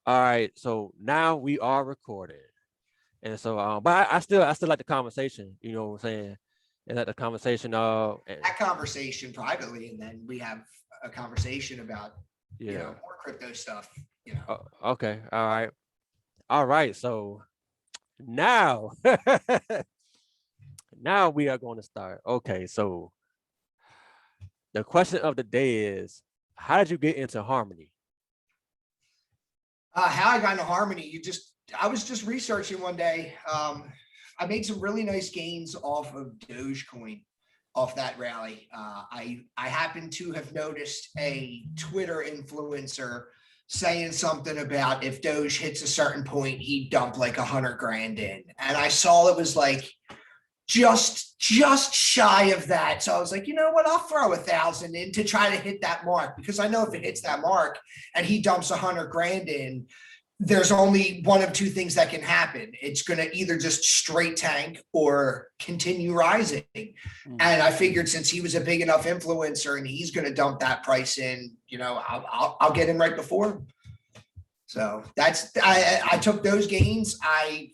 All right, so now we are recorded, and so but I still like the conversation. You know what I'm saying? And like the conversation. That conversation privately, and then we have a conversation about Yeah. more crypto stuff. Okay. All right. So now, now we are going to start. Okay. So the question of the day is, how did you get into Harmony? How I got into Harmony, I was just researching one day. I made some really nice gains off of Dogecoin, off that rally. I happen to have noticed a Twitter influencer saying something about if Doge hits a certain point, he'd dump like 100 grand in, and I saw it was like just shy of that. So I was like, you know what? I'll throw 1,000 in to try to hit that mark, because I know if it hits that mark and he dumps 100 grand in, there's only one of two things that can happen. It's going to either just straight tank or continue rising. And I figured since he was a big enough influencer and he's going to dump that price in, I'll get him right before him. So I took those gains. I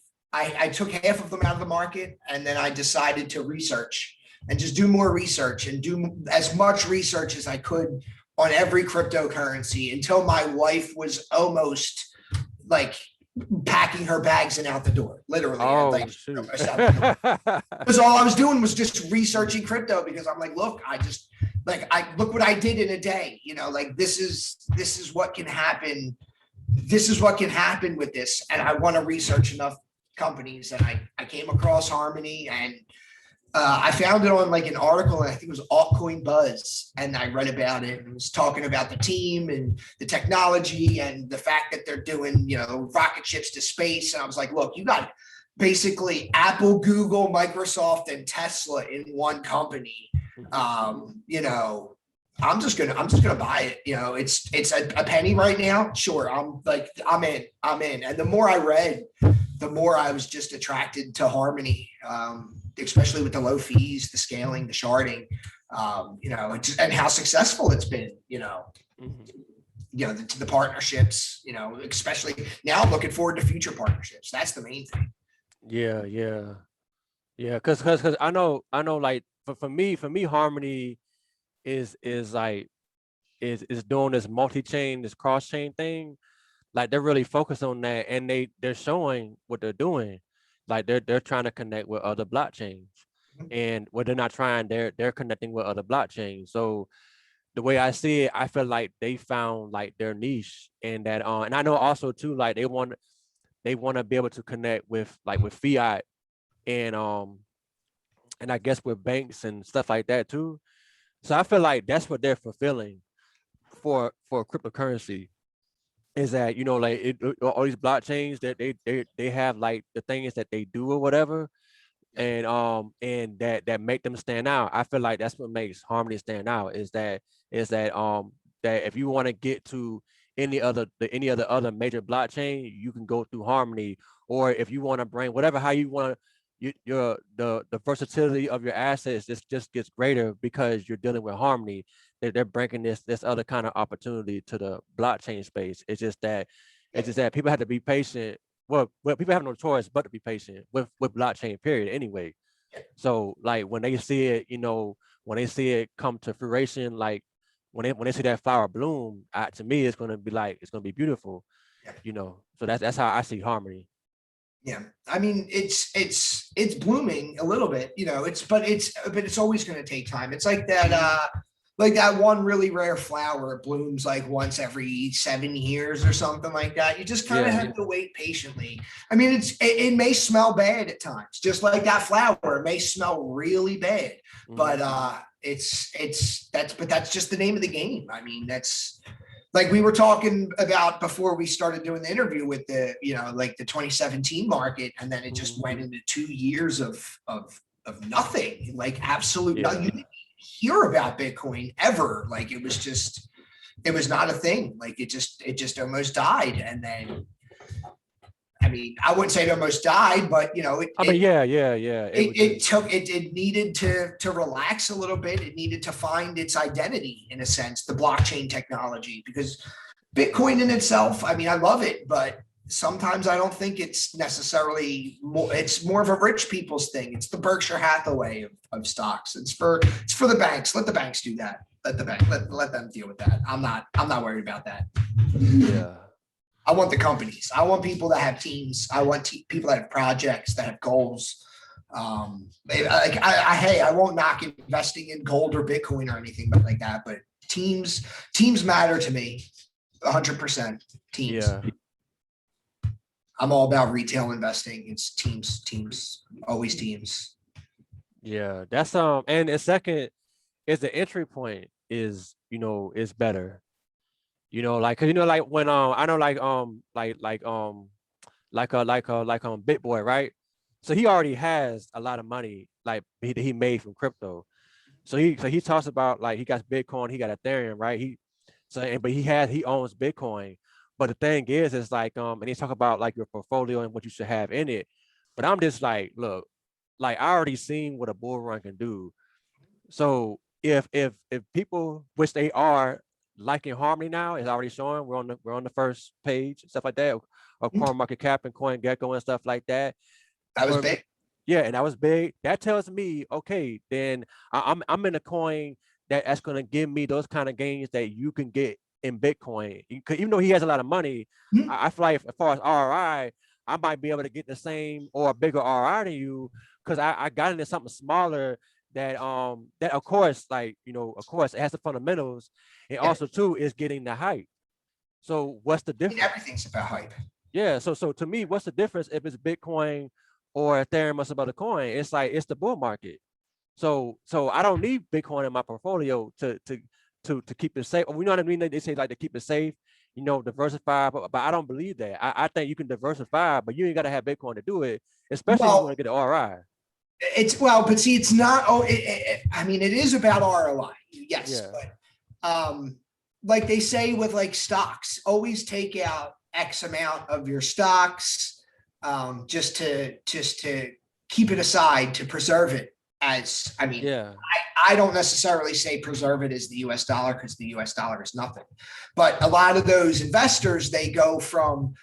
took half of them out of the market, and then I decided to research and just do more research and do as much research as I could on every cryptocurrency until my wife was almost like packing her bags and out the door, literally. Oh, shoot. Because all I was doing was just researching crypto, because I'm like, look, look what I did in a day. This is what can happen. This is what can happen with this. And I want to research enough companies, and I came across Harmony, and I found it on like an article, and I think it was Altcoin Buzz, and I read about it, and it was talking about the team and the technology and the fact that they're doing rocket ships to space. And I was like, look, you got basically Apple, Google, Microsoft, and Tesla in one company. I'm just gonna buy it. It's a penny right now. Sure, I'm in. And the more I read, the more I was just attracted to Harmony, especially with the low fees, the scaling, the sharding, and how successful it's been. The partnerships. Especially now, I'm looking forward to future partnerships. That's the main thing. Yeah. Because I know, like for me, Harmony is doing this multi-chain, this cross-chain thing. Like they're really focused on that, and they're showing what they're doing. Like they're trying to connect with other blockchains, and what they're not trying, they're connecting with other blockchains. So the way I see it, I feel like they found like their niche, and that and I know also too, like they want to be able to connect with fiat, and and I guess with banks and stuff like that too. So I feel like that's what they're fulfilling for cryptocurrency, is that all these blockchains that they have like the things that they do or whatever, and that make them stand out. I feel like that's what makes Harmony stand out, is that that if you want to get to any other major blockchain, you can go through Harmony. Or if you want to bring whatever, how you want the versatility of your assets just gets greater because you're dealing with Harmony. They're bringing this other kind of opportunity to the blockchain space. It's just that people have to be patient. Well, people have no choice but to be patient with blockchain, period, anyway. So like when they see it, when they see it come to fruition, like when they see that flower bloom, to me it's gonna be beautiful. So that's how I see Harmony. Yeah, I mean it's blooming a little bit, but it's always going to take time. It's like that one really rare flower blooms like once every 7 years or something like that. You just kind of have to wait patiently. I mean, it may smell bad at times, just like that flower. It may smell really bad, but that's just the name of the game. I mean, that's like we were talking about before we started doing the interview with the 2017 market, and then it just went into 2 years of nothing, like absolute nothing. You didn't hear about Bitcoin ever. Like it was not a thing. Like it just almost died. And then, I mean, I wouldn't say it almost died, but it needed to relax a little bit. It needed to find its identity, in a sense, the blockchain technology, because Bitcoin in itself, I mean, I love it, but sometimes I don't think it's necessarily more, it's more of a rich people's thing. It's the Berkshire Hathaway of stocks. It's for the banks. Let the banks do that. Let them deal with that. I'm not worried about that. Yeah. I want the companies. I want people that have teams. I want people that have projects, that have goals. Hey, I won't knock investing in gold or Bitcoin or anything like that, but teams matter to me. 100% teams. Yeah. I'm all about retail investing. It's teams, always teams. Yeah. That's and the second is the entry point is, is better. Like, cause like when I know like Big Boy, right? So he already has a lot of money like he made from crypto. So he talks about like he got Bitcoin, he got Ethereum, right? But he owns Bitcoin. But the thing is like and he talk about like your portfolio and what you should have in it. But I'm just like, look, like I already seen what a bull run can do. So if people, which they are, liking Harmony now, is already showing, we're on the first page, stuff like that, of CoinMarketCap and CoinGecko and stuff like that. That was big. Yeah, and that was big. That tells me, okay, then I'm in a coin that's gonna give me those kind of gains that you can get in Bitcoin. Even though he has a lot of money, I feel like as far as ROI, I might be able to get the same or a bigger ROI than you because I got into something smaller that of course, like, of course it has the fundamentals, and also too is getting the hype. So what's the difference? Everything's about hype. Yeah. So to me, what's the difference if it's Bitcoin or Ethereum or some other coin? It's like it's the bull market. So I don't need Bitcoin in my portfolio to keep it safe. You know what I mean? They say like to keep it safe, diversify, but I don't believe that. I think you can diversify, but you ain't got to have Bitcoin to do it, especially if you want to get an RI. But see, it's not. I mean, it is about ROI. Yes, but like they say with like stocks, always take out X amount of your stocks, just to keep it aside to preserve it. As I mean, I don't necessarily say preserve it as the U.S. dollar because the U.S. dollar is nothing, but a lot of those investors, they go from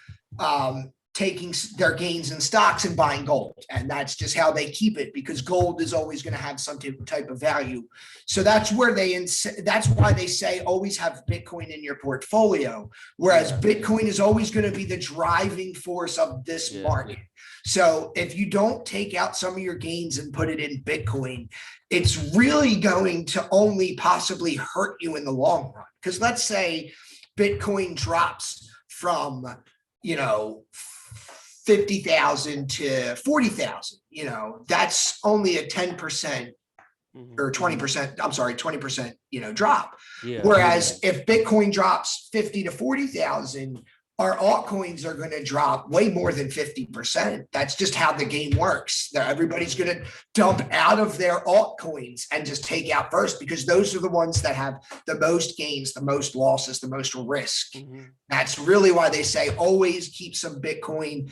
taking their gains in stocks and buying gold. And that's just how they keep it because gold is always going to have some type of value. So that's where that's why they say always have Bitcoin in your portfolio, whereas Bitcoin is always going to be the driving force of this market. So if you don't take out some of your gains and put it in Bitcoin, it's really going to only possibly hurt you in the long run. Because let's say Bitcoin drops from, 50,000 to 40,000, that's only a 10% or 20%, I'm sorry, 20%, drop. Whereas if Bitcoin drops 50 to 40,000, our altcoins are going to drop way more than 50%. That's just how the game works. Everybody's going to dump out of their altcoins and just take out first because those are the ones that have the most gains, the most losses, the most risk. That's really why they say always keep some Bitcoin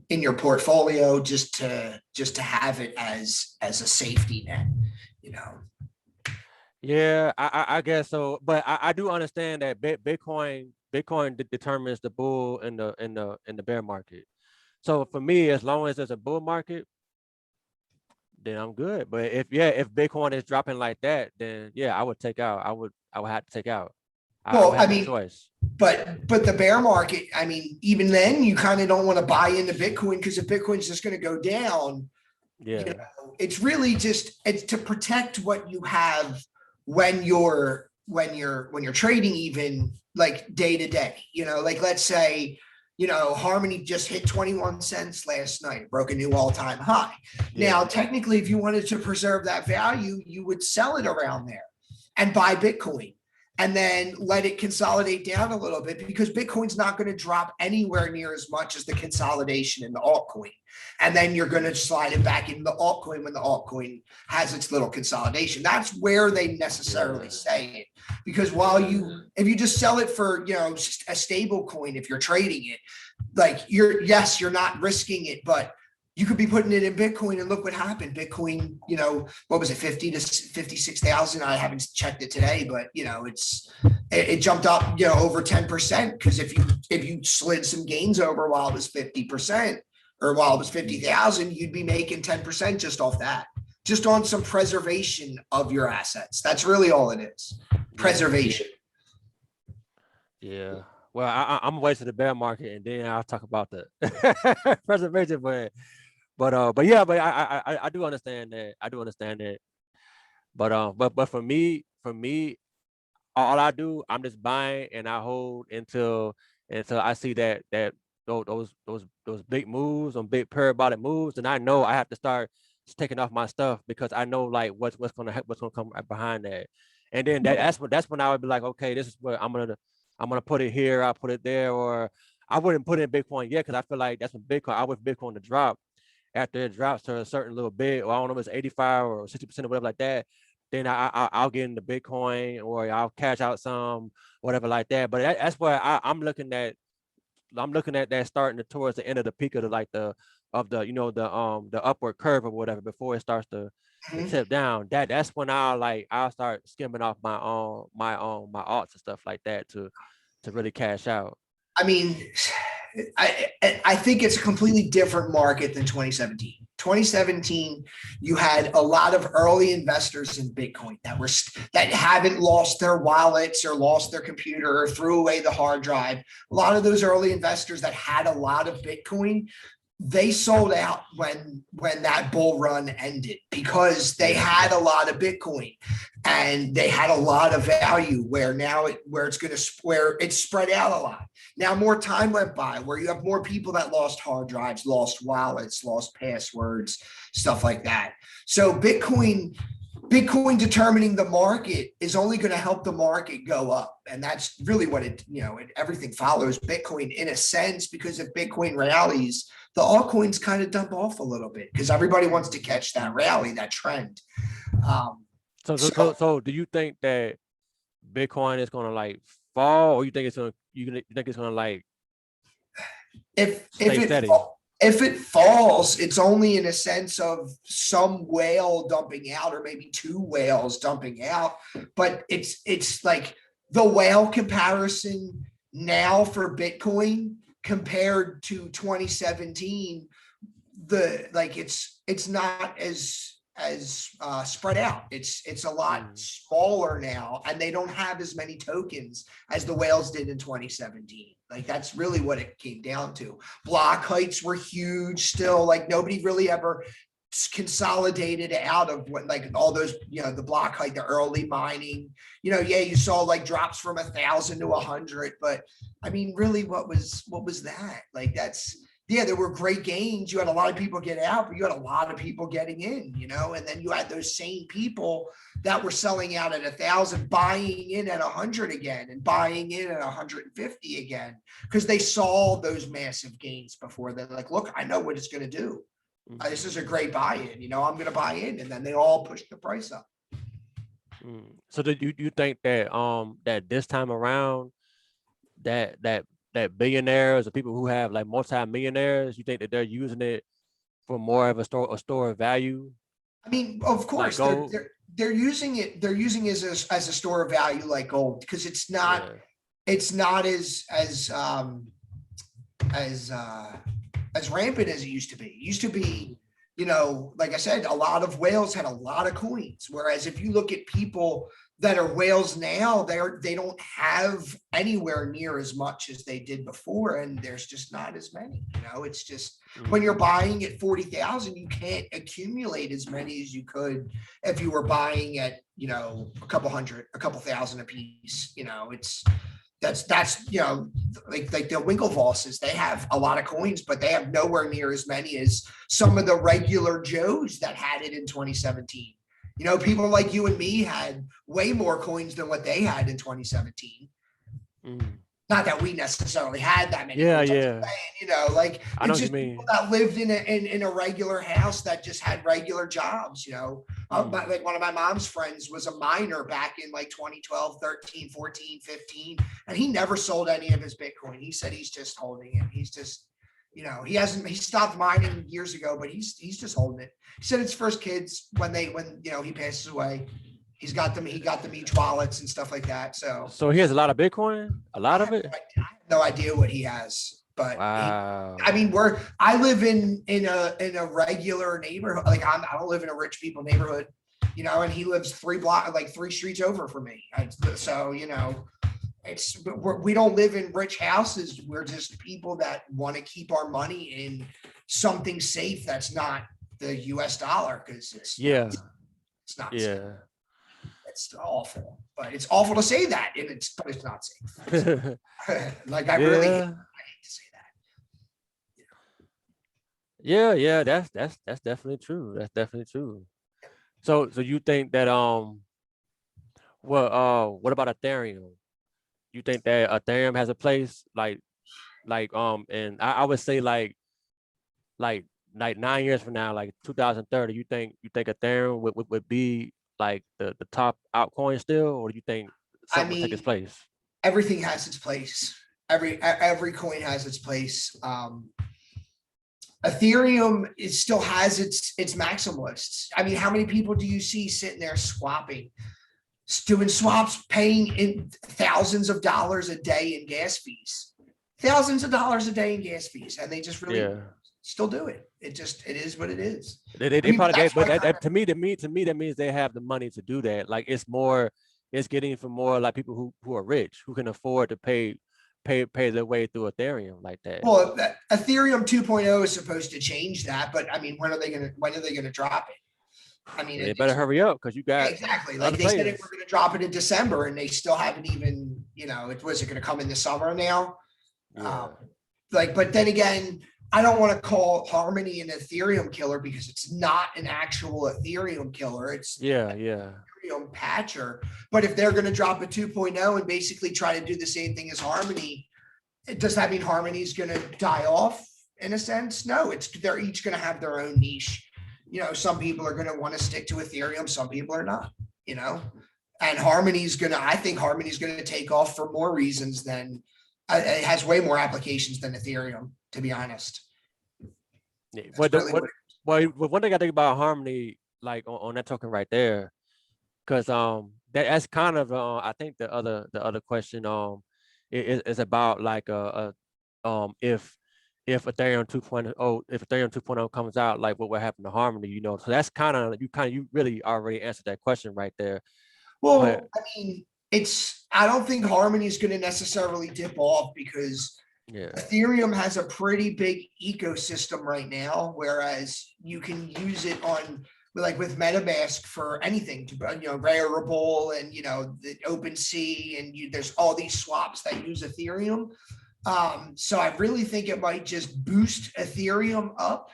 in your portfolio just to have it as a safety net, Yeah, I guess so, but I do understand that Bitcoin determines the bull and the bear market. So for me, as long as there's a bull market, then I'm good. But if Bitcoin is dropping like that, then I would take out. I would have to take out. I mean, choice. But the bear market, I mean, even then you kind of don't want to buy into Bitcoin because if Bitcoin's just going to go down, it's really it's to protect what you have when you're trading, even like day to day, like let's say, Harmony just hit 21 cents last night, broke a new all-time high. Now, technically, if you wanted to preserve that value, you would sell it around there and buy Bitcoin and then let it consolidate down a little bit because Bitcoin's not going to drop anywhere near as much as the consolidation in the altcoin. And then you're going to slide it back into the altcoin when the altcoin has its little consolidation. That's where they necessarily say it. Because if you just sell it for, a stable coin, if you're trading it, like you're not risking it, but you could be putting it in Bitcoin and look what happened. Bitcoin, what was it, 50 to 56,000? I haven't checked it today, but it jumped up, over 10%. Because if you slid some gains over while it was 50% or while it was 50,000, you'd be making 10% just off that, just on some preservation of your assets. That's really all it is. Preservation. Yeah. Well, I'm gonna wait to the bear market and then I'll talk about the preservation, but yeah, but I do understand that. I do understand that. But for me, all I do, I'm just buying and I hold until I see that those big moves on big parabolic moves, and I know I have to start taking off my stuff because I know like what's gonna come right behind that, and then that's when I would be like, okay, this is what I'm gonna put it here, I'll put it there, or I wouldn't put it in Bitcoin yet because I feel like that's when Bitcoin, I want Bitcoin to drop. After it drops to a certain little bit, or I don't know if it's 85 or 60% or whatever like that, then I'll get into Bitcoin or I'll cash out some, whatever like that. But that's where I'm looking at. I'm looking at that starting towards the end of the peak of the upward curve or whatever before it starts to tip down. That's when I'll start skimming off my alts and stuff like that to really cash out. I mean, I think it's a completely different market than 2017. 2017, you had a lot of early investors in Bitcoin that haven't lost their wallets or lost their computer or threw away the hard drive. A lot of those early investors that had a lot of Bitcoin, they sold out when that bull run ended because they had a lot of Bitcoin and they had a lot of value where it's spread out a lot. Now more time went by where you have more people that lost hard drives, lost wallets, lost passwords, stuff like that. So Bitcoin determining the market is only going to help the market go up. And that's really what everything follows Bitcoin in a sense, because if Bitcoin rallies, the altcoins kind of dump off a little bit because everybody wants to catch that rally, that trend. So do you think that Bitcoin is going to like fall, or you think it's going to like if steady? If it falls, it's only in a sense of some whale dumping out or maybe two whales dumping out. But it's like the whale comparison now for Bitcoin compared to 2017, it's not as spread out. It's a lot smaller now, and they don't have as many tokens as the whales did in 2017. Like that's really what it came down to. Block heights were huge still. Like nobody really ever consolidated out of what, like all those, the block height, the early mining, you saw like drops from 1,000 to 100, but I mean, really what was that? Like there were great gains. You had a lot of people get out, but you had a lot of people getting in, and then you had those same people that were selling out at 1,000, buying in at 100 again and buying in at 150 again, because they saw those massive gains before. They're like, look, I know what it's going to do. This is a great buy-in, I'm going to buy in. And then they all push the price up. So do you think that that this time around that billionaires or people who have like multi-millionaires, you think that they're using it for more of a store of value? I mean, of course, like they're using it. They're using it as a store of value like gold, because it's not as rampant as it used to be. It used to be, like I said, a lot of whales had a lot of coins. Whereas if you look at people that are whales now, they don't have anywhere near as much as they did before, and there's just not as many. It's just when you're buying at 40,000, you can't accumulate as many as you could if you were buying at a couple thousand a piece. That's like the Winklevosses, they have a lot of coins, but they have nowhere near as many as some of the regular Joes that had it in 2017. People like you and me had way more coins than what they had in 2017. Not that we necessarily had that many. Yeah, coins. Yeah. Saying, like I know it's just what you mean. People that lived in a regular house that just had regular jobs. Like one of my mom's friends was a miner back in like 2012, 13, 14, 15, and he never sold any of his Bitcoin. He said he's just holding it. He's just, he stopped mining years ago, but he's just holding it. He said his first kids when he passes away, he got them each wallets and stuff like that. So he has a lot of Bitcoin, a lot of it. I have no idea what he has, but Wow. I live in a regular neighborhood. Like I don't live in a rich people neighborhood, and he lives 3 streets over from me. So we don't live in rich houses. We're just people that want to keep our money in something safe that's not the US dollar, because it's not safe. Yeah. It's awful, but it's awful to say that, but it's not safe. Like I Yeah. hate to say that. Yeah, that's definitely true. That's definitely true. So you think that what about Ethereum? You think that Ethereum has a place and I would say like 9 years from now, like 2030, you think Ethereum would be like the top altcoin still, or do you think something will take its place? Everything has its place. Every coin has its place. Ethereum still has its maximalists. I mean, how many people do you see sitting there swapping, doing swaps, paying in thousands of dollars a day in gas fees, thousands of dollars a day in gas fees, and they just really still do it. It is what it is. They probably but to me that means they have the money to do that. Like it's getting for more like people who are rich, who can afford to pay their way through Ethereum like that. Well, Ethereum 2.0 is supposed to change that, but I mean, when are they gonna drop it? I mean, they better hurry up, because you got exactly like they said we're going to drop it in December, and they still haven't even, was it going to come in the summer now? Yeah. But then again, I don't want to call Harmony an Ethereum killer, because it's not an actual Ethereum killer. It's Ethereum patcher. But if they're going to drop a 2.0 and basically try to do the same thing as Harmony, does that mean Harmony's going to die off in a sense? No, they're each going to have their own niche. Some people are going to want to stick to Ethereum. Some people are not, and I think Harmony's going to take off for more reasons than it has way more applications than Ethereum, to be honest. Yeah, one thing I think about Harmony, like on that token right there, because that's kind of I think the other question is about like if Ethereum 2.0 comes out, like what will happen to Harmony, so that's you really already answered that question right there. Well, I mean, I don't think Harmony is going to necessarily dip off, because Ethereum has a pretty big ecosystem right now, whereas you can use it with MetaMask for anything, Rarible and the OpenSea, and there's all these swaps that use Ethereum. So I really think it might just boost Ethereum up.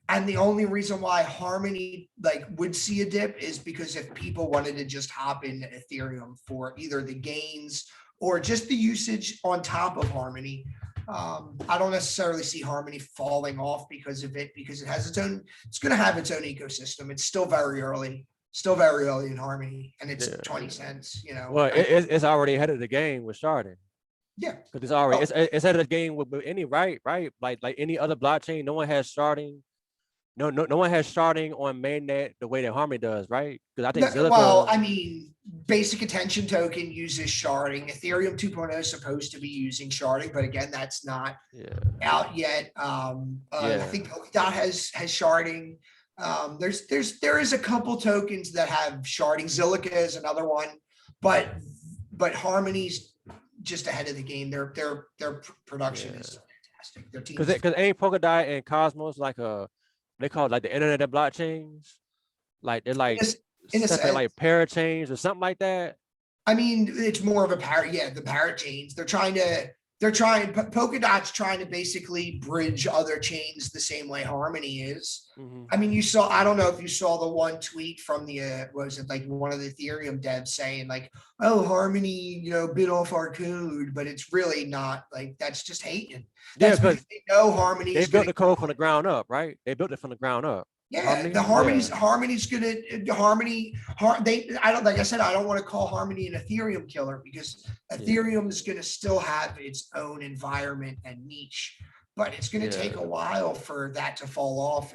And the only reason why Harmony would see a dip is because if people wanted to just hop into Ethereum for either the gains or just the usage on top of Harmony. I don't necessarily see Harmony falling off because of it, because it's going to have its own ecosystem. It's still very early in Harmony, and it's 20 cents, Well, it's already ahead of the game with sharding. Yeah, because it's already it's ahead of the game with any right like any other blockchain. No one has sharding. No one has sharding on mainnet the way that Harmony does, right? Because I think well, I mean, basic attention token uses sharding. Ethereum 2.0 is supposed to be using sharding, but again, that's not out yet. I think Polkadot has sharding. There is a couple tokens that have sharding. Zilliqa is another one, but Harmony's just ahead of the game. Their production is fantastic. Because ain't Polkadot and Cosmos like they call it like the internet of blockchains, like they're like separate like parachains or something like that. I mean, it's more of a the parachains. Polkadot's trying to basically bridge other chains the same way Harmony is. Mm-hmm. I mean, I don't know if you saw the one tweet from one of the Ethereum devs saying like, oh, Harmony, bit off our code, but it's really not, that's just hating. That's because they know Harmony. They built the code from the ground up, right? They built it from the ground up. Yeah, Harmony's gonna like I said, I don't want to call Harmony an Ethereum killer, because Ethereum is gonna still have its own environment and niche. but it's going to take a while for that to fall off,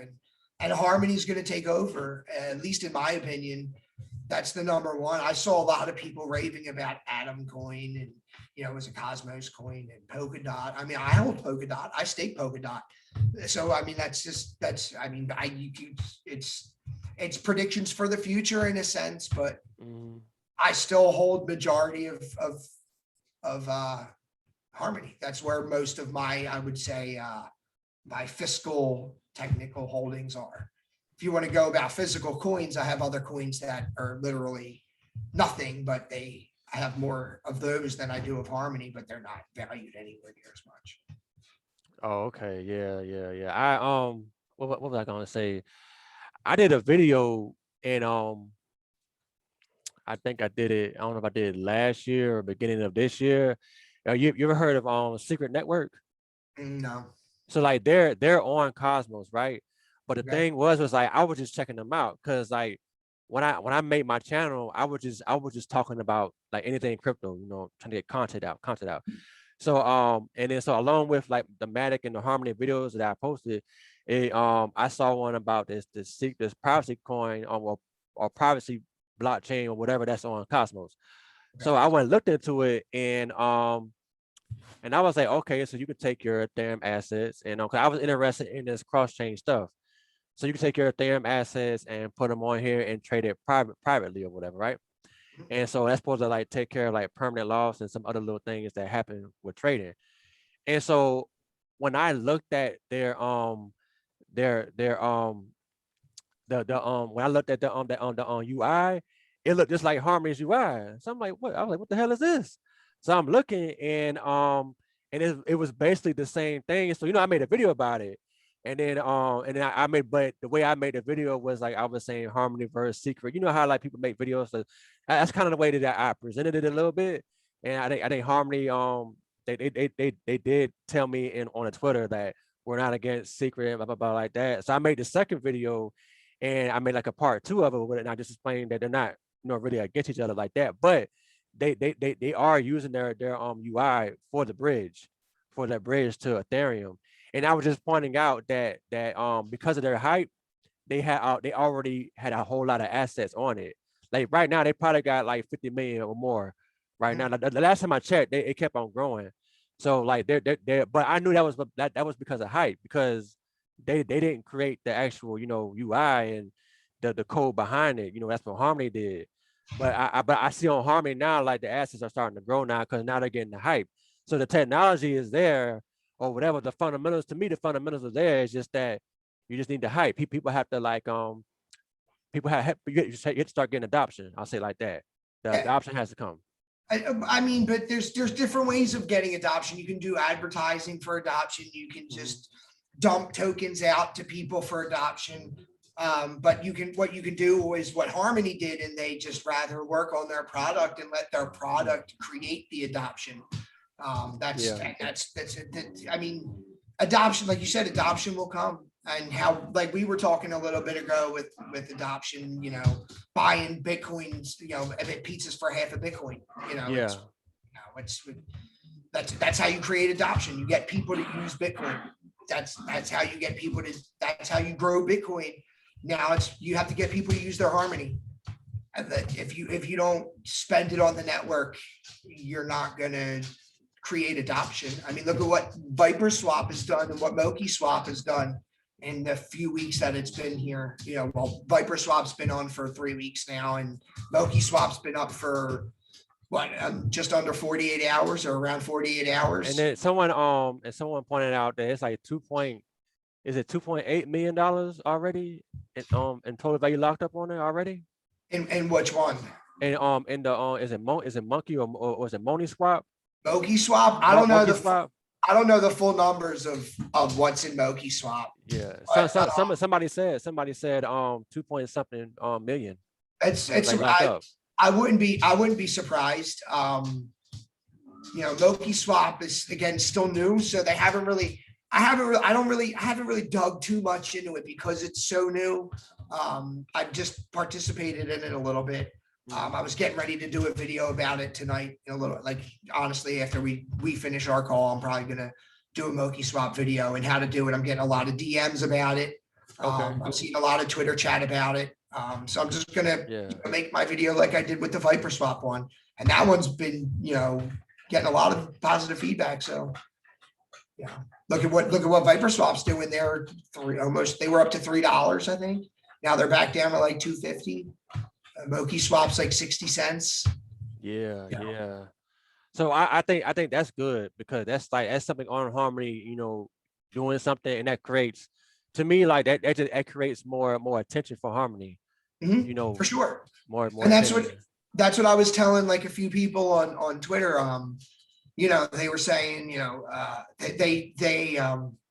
and harmony is going to take over. At least in my opinion, that's the number one. I saw a lot of people raving about Atom Coin, and it was a Cosmos coin, and Polkadot. I mean, I hold Polkadot. I stake Polkadot. So I mean, it's predictions for the future in a sense, but I still hold majority of harmony. That's where most of my, I would say, my fiscal technical holdings are. If you want to go about physical coins, I have other coins that are literally nothing, but I have more of those than I do of harmony, but they're not valued anywhere near as much. Oh, okay. Yeah. What was I gonna say? I did a video, and I think I did it. I don't know if I did it last year or beginning of this year. You ever heard of Secret Network? No. So like they're on Cosmos, right? But the Okay. thing was like I was just checking them out, because like when I made my channel, I was just talking about like anything crypto, trying to get content out. So and then so along with like the Matic and the Harmony videos that I posted, I saw one about this privacy coin or privacy blockchain or whatever that's on Cosmos. Okay. So I went and looked into it, and I was like, okay, so you can take your Ethereum assets, and I was interested in this cross-chain stuff. So you can take your Ethereum assets and put them on here and trade it privately or whatever, right? And so that's supposed to like take care of like permanent loss and some other little things that happen with trading. And so when I looked at their when I looked at the UI, it looked just like Harmony's UI. So I'm like, what? I was like, what the hell is this? So I'm looking, and it was basically the same thing. So I made a video about it, and then I made, but the way I made the video was like I was saying Harmony versus Secret. You know how like people make videos, so that's kind of the way that I presented it a little bit. And I think Harmony they did tell me on a Twitter that we're not against Secret and blah blah blah like that. So I made the second video, and I made like a part 2 of it with it, and I just explained that they're not really against each other like that, but they are using their UI for that bridge to Ethereum. And I was just pointing out that because of their hype, they already had a whole lot of assets on it. Like right now, they probably got like 50 million or more. Right now, the last time I checked, it kept on growing. So like they're but I knew that was because of hype, because they didn't create the actual UI and the code behind it. That's what Harmony did. But I see on Harmony now, like the assets are starting to grow now, because now they're getting the hype. So the technology is there, or whatever. The fundamentals, to me, the fundamentals are there. It's just that you just need the hype. People have to like people you have to start getting adoption. I'll say it like that. The adoption has to come. I mean, but there's different ways of getting adoption. You can do advertising for adoption. You can just dump tokens out to people for adoption. But what you can do is what Harmony did, and they just rather work on their product and let their product create the adoption. I mean, adoption, like you said, adoption will come. And how, like we were talking a little bit ago with adoption, buying Bitcoins, pizzas for half a Bitcoin, that's how you create adoption. You get people to use Bitcoin. That's how you get people to, that's how you grow Bitcoin. Now you have to get people to use their Harmony. And that if you don't spend it on the network, you're not going to create adoption. I mean, look at what Viper Swap has done and what Moki Swap has done in the few weeks that it's been here. Viper Swap's been on for 3 weeks now, and Moki Swap's been up for just under 48 hours or around 48 hours. And then someone pointed out that it's like $2.8 million already in total value locked up on it already. In which one? And in the is it Monkey or was it Money Swap? Moki Swap? I don't know I don't know the full numbers of what's in Moki Swap. Yeah. Somebody said 2 point something million. I wouldn't be surprised. Moki Swap is again still new, so they haven't really I haven't really dug too much into it because it's so new. I've just participated in it a little bit. I was getting ready to do a video about it tonight, a little, like, honestly, after we finish our call, I'm probably gonna do a Moki swap video and how to do it. I'm getting a lot of DMs about it. Okay. I've seen a lot of Twitter chat about it. So I'm just gonna Yeah. make my video like I did with the Viper swap one, and that one's been getting a lot of positive feedback. So yeah, look at what Viper swap's doing. They're they were up to $3, I think. Now they're back down to like 250. Moki swap's like 60 cents. Yeah. Yeah. Yeah. So I think that's good, because that's something on Harmony, doing something, and that creates, to me, like that creates more attention for Harmony, For sure. more And attention. that's what I was telling like a few people on Twitter. They were saying,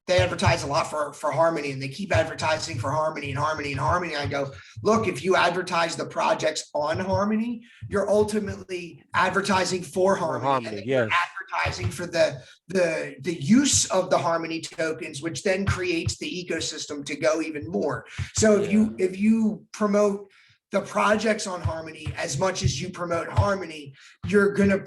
they advertise a lot for Harmony, and they keep advertising for Harmony and Harmony and Harmony. I go, look, if you advertise the projects on Harmony, you're ultimately advertising for Harmony, and you're Yes. advertising for the use of the Harmony tokens, which then creates the ecosystem to go even more. So if you promote the projects on Harmony as much as you promote Harmony, you're gonna,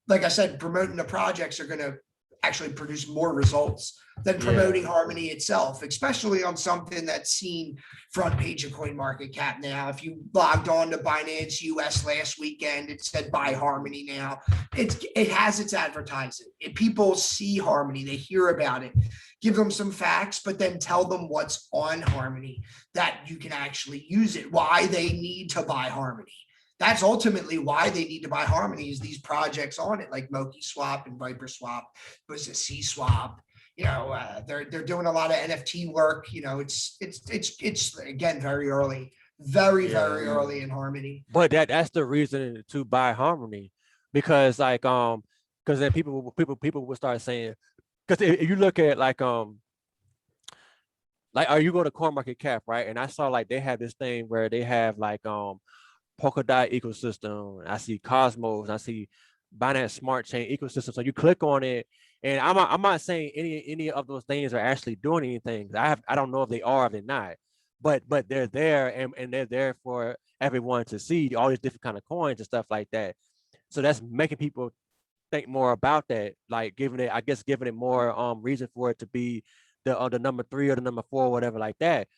like I said, promoting the projects are gonna actually produce more results than promoting Harmony itself, especially on something that's seen front page of CoinMarketCap now. If you logged on to Binance US last weekend, it said buy Harmony now. It has its advertising. If people see Harmony, they hear about it. Give them some facts, but then tell them what's on Harmony, that you can actually use it, why they need to buy Harmony. That's ultimately why they need to buy Harmony, is these projects on it, like Moki Swap and Viper Swap, was a C Swap. They're doing a lot of NFT work. It's again very early, very early in Harmony. But that's the reason to buy Harmony, because because then people will start saying, because if you look at like are you go to CoinMarketCap, right? And I saw like they have this thing where they have like Polkadot ecosystem. I see Cosmos. I see Binance Smart Chain ecosystem. So you click on it, and I'm not saying any of those things are actually doing anything. I don't know if they are or they're not, but they're there, and they're there for everyone to see all these different kind of coins and stuff like that. So that's making people think more about that, like giving it more reason for it to be the number 3 or the number 4, whatever like that.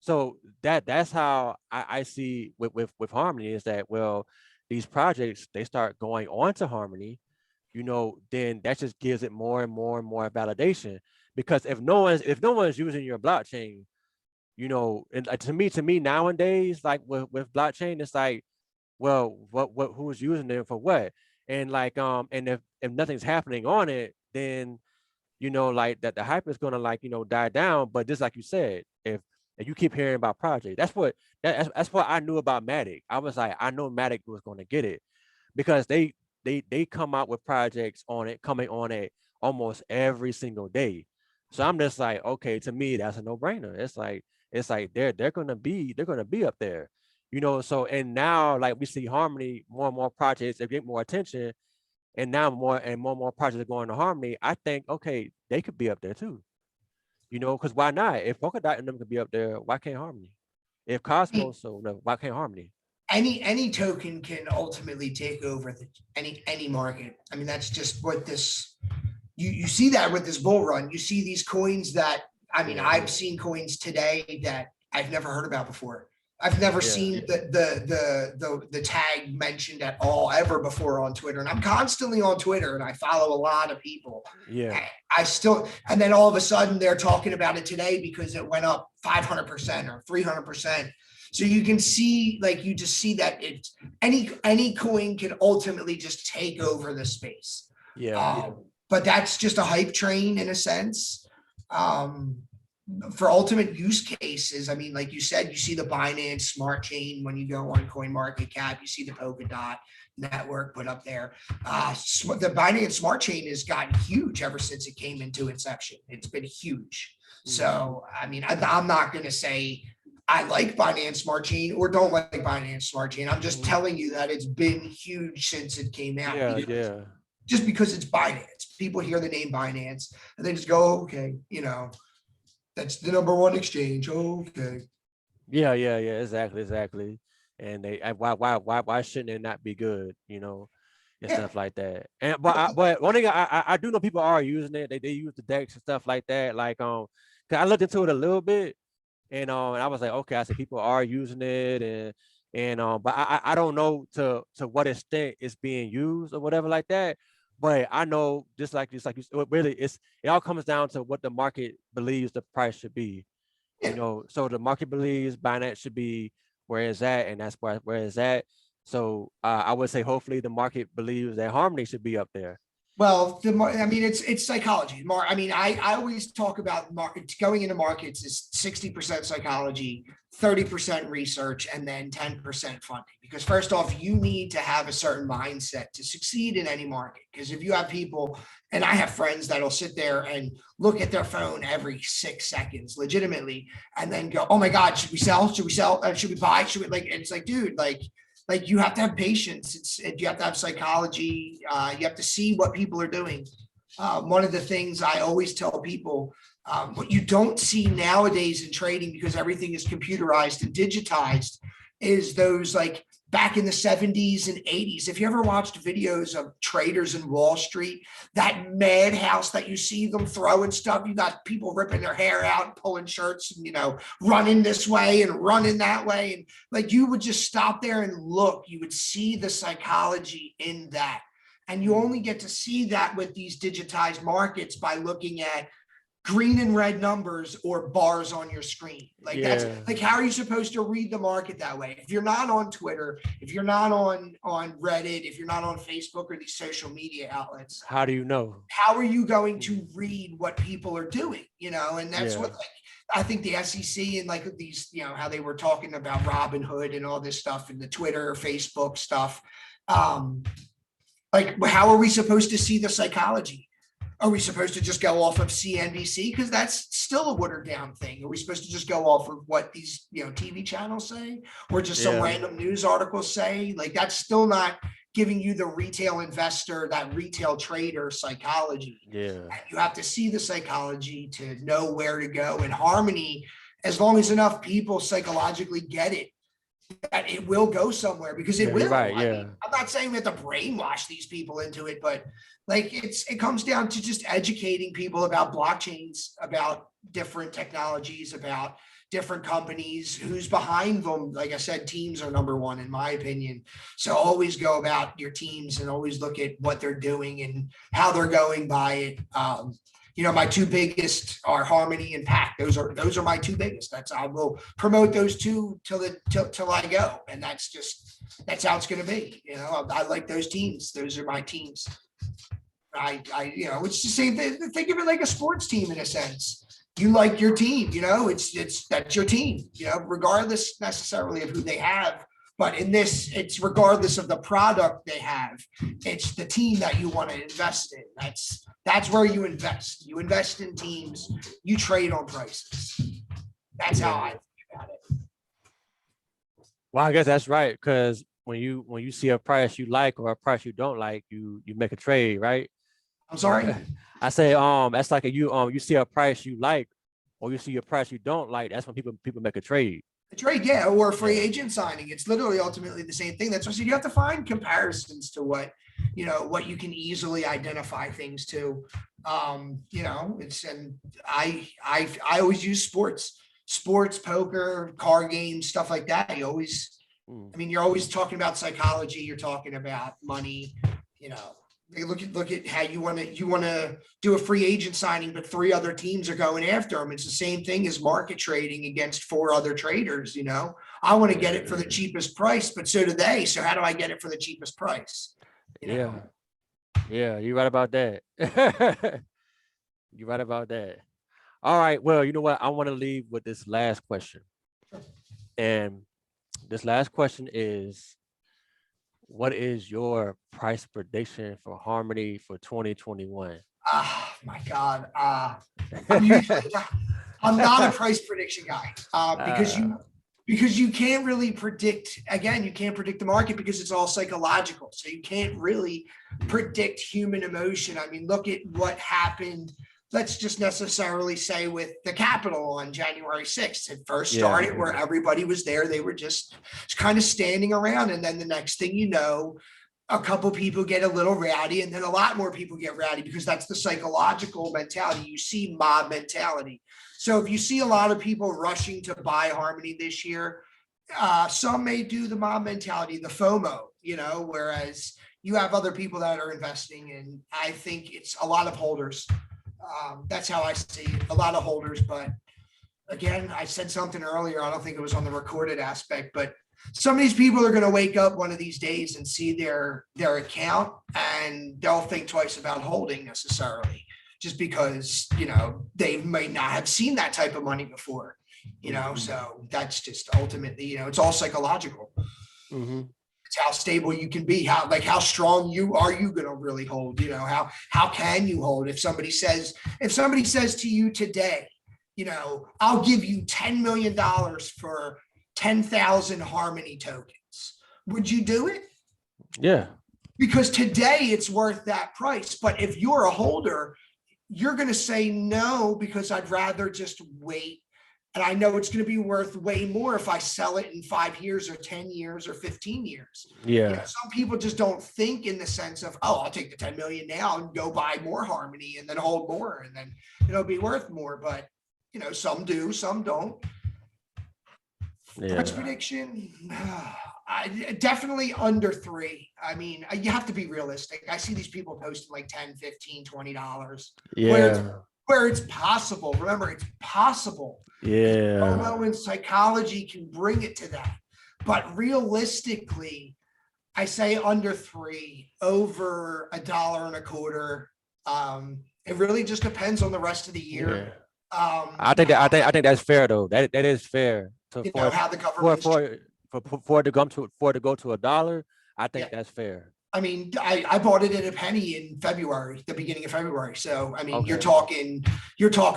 So that's how I see with Harmony, is that, well, these projects, they start going on to Harmony, then that just gives it more and more and more validation. Because if no one's using your blockchain, and to me nowadays, like with blockchain, it's like, well, who's using it for what? And like and if nothing's happening on it, then like that the hype is gonna like die down. But just like you said, if you keep hearing about projects, that's what I knew about Matic. I was like, I know Matic was gonna get it, because they come out with projects coming on it almost every single day. So I'm just like, okay, to me that's a no-brainer. It's like they're gonna be up there. So, and now like we see Harmony, more and more projects, they get more attention, and now more and more projects are going to Harmony. I think, okay, they could be up there too. Because why not? If Polkadot and them could be up there, why can't Harmony? If Cosmos, so no, why can't Harmony? Any token can ultimately take over any market. I mean, that's just what this, you see that with this bull run. You see these coins that, I mean, I've seen coins today that I've never heard about before. I've never seen the tag mentioned at all ever before on Twitter. And I'm constantly on Twitter, and I follow a lot of people. Yeah. And then all of a sudden they're talking about it today because it went up 500% or 300%. So you can see, like, you just see that it's any coin can ultimately just take over the space. But that's just a hype train in a sense. For ultimate use cases, I mean, like you said, you see the Binance Smart Chain when you go on CoinMarketCap, you see the Polkadot network put up there. The Binance Smart Chain has gotten huge ever since it came into inception. It's been huge. So, I mean, I'm not going to say I like Binance Smart Chain or don't like Binance Smart Chain. I'm just telling you that it's been huge since it came out. Just because it's Binance. People hear the name Binance and they just go, okay, that's the number 1 exchange. Okay. Yeah, exactly. And why shouldn't it not be good? and Yeah. stuff like that. And but one thing I do know people are using it. They use the decks and stuff like that. Like 'cause I looked into it a little bit, and I was like, okay, I said people are using it, and but I don't know to what extent it's being used or whatever like that. But I know just like you really it all comes down to what the market believes the price should be. Yeah. So the market believes Binance should be where it's at, and that's where it's at. So I would say hopefully the market believes that Harmony should be up there. Well, I mean, it's psychology. I mean, I always talk about going into markets is 60% psychology, 30% research, and then 10% funding. Because first off, you need to have a certain mindset to succeed in any market. Because if you have people, and I have friends that'll sit there and look at their phone every 6 seconds, legitimately, and then go, "Oh my God, should we sell? Should we sell? Should we buy? Should we like?" And it's like, dude, like you have to have patience. You have to have psychology. You have to see what people are doing. One of the things I always tell people, what you don't see nowadays in trading, because everything is computerized and digitized, is those like back in the 70s and 80s. If you ever watched videos of traders in Wall Street, that madhouse that you see them throwing stuff, you got people ripping their hair out, pulling shirts, and, running this way and running that way. And like, you would just stop there and look, you would see the psychology in that. And you only get to see that with these digitized markets by looking at green and red numbers or bars on your screen. Like, that's like, how are you supposed to read the market that way? If you're not on Twitter, if you're not on Reddit, if you're not on Facebook or these social media outlets, How do you know? how are you going to read what people are doing? And that's what, like, I think the SEC and like these, how they were talking about Robinhood and all this stuff and the Twitter or Facebook stuff. Like, how are we supposed to see the psychology? Are we supposed to just go off of CNBC? Because that's still a watered down thing. Are we supposed to just go off of what these, TV channels say, or just some random news articles say? Like, that's still not giving you the retail investor, that retail trader psychology. Yeah. You have to see the psychology to know where to go. And Harmony, as long as enough people psychologically get it, that it will go somewhere, because it will. Right, I mean, I'm not saying we have to brainwash these people into it, but like, it comes down to just educating people about blockchains, about different technologies, about different companies, who's behind them. Like I said, teams are number one, in my opinion. So always go about your teams and always look at what they're doing and how they're going by it. My two biggest are Harmony and Pack. Those are my two biggest. I will promote those two till I go, and that's how it's going to be. I like those teams. Those are my teams. It's the same thing. Think of it like a sports team in a sense. You like your team. That's your team. Regardless necessarily of who they have. But in this, it's regardless of the product they have. It's the team that you want to invest in. That's where you invest. You invest in teams. You trade on prices. That's how I think about it. Well, I guess that's right, because when you see a price you like or a price you don't like, you make a trade, right? I'm sorry. I say that's like you see a price you like or you see a price you don't like. That's when people make a trade. A trade, yeah, or a free agent signing. It's literally ultimately the same thing. That's what I said. You have to find comparisons to what you can easily identify things to. And I always use sports, poker, card games, stuff like that. You're always talking about psychology. You're talking about money. Look at how you want to do a free agent signing, but 3 other teams are going after them. It's the same thing as market trading against 4 other traders. I want to get it for the cheapest price, but so do they. So how do I get it for the cheapest price? Yeah, you're right about that. You're right about that. All right. Well, you know what? I want to leave with this last question. And this last question is, what is your price prediction for Harmony for 2021? My God. I'm not a price prediction guy because you can't really predict. Again, you can't predict the market because it's all psychological. So you can't really predict human emotion. I mean, look at what happened. Let's just necessarily say with the Capitol on January 6th. It first started where everybody was there. They were just kind of standing around. And then the next thing you know, a couple people get a little rowdy, and then a lot more people get rowdy because that's the psychological mentality. You see mob mentality. So if you see a lot of people rushing to buy Harmony this year, some may do the mob mentality, the FOMO, whereas you have other people that are investing, and I think it's a lot of holders. That's how I see it, a lot of holders. But again, I said something earlier, I don't think it was on the recorded aspect, but some of these people are going to wake up one of these days and see their account, and they'll think twice about holding necessarily, just because, they might not have seen that type of money before, so that's just ultimately, it's all psychological. It's how stable you can be, how strong are you going to really hold, how can you hold? If somebody says to you today, I'll give you $10 million for 10,000 Harmony tokens, would you do it? Yeah. Because today it's worth that price. But if you're a holder, you're going to say no, because I'd rather just wait. And I know it's going to be worth way more if I sell it in 5 years or 10 years or 15 years. Yeah. Some people just don't think in the sense of, oh, I'll take the 10 million now and go buy more Harmony and then hold more, and then it'll be worth more. But, some do, some don't. Yeah. Price prediction, definitely under 3. I mean, you have to be realistic. I see these people posting like $10, $15, $20. Yeah. Where it's possible. Remember, it's possible. Yeah. FOMO and psychology can bring it to that. But realistically, I say under 3, over $1.25. It really just depends on the rest of the year. Yeah. I think that's fair though. That is fair. How the government for it to go to $1, I think that's fair. I mean, I bought it at a penny in February, the beginning of February. So I mean, Okay. you're talking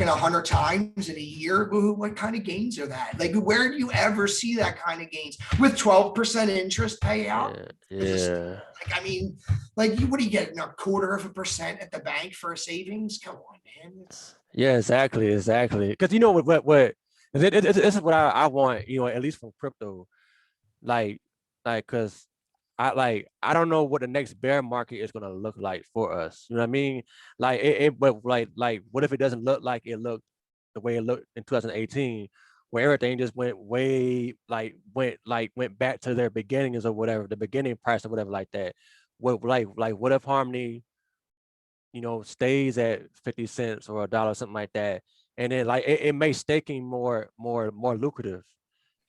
100 times in a year. What kind of gains are that? Like, where do you ever see that kind of gains with 12% interest payout? Yeah. I mean, what do you get? 0.25% at the bank for a savings? Come on, man. Yeah, exactly. Because what this is what I want, at least from crypto, because I don't know what the next bear market is gonna look like for us. You know what I mean? But what if it doesn't look like it looked the way it looked in 2018, where everything just went back to their beginnings or whatever, the beginning price or whatever like that. What if Harmony, stays at 50 cents or $1, something like that, and then it makes staking more lucrative,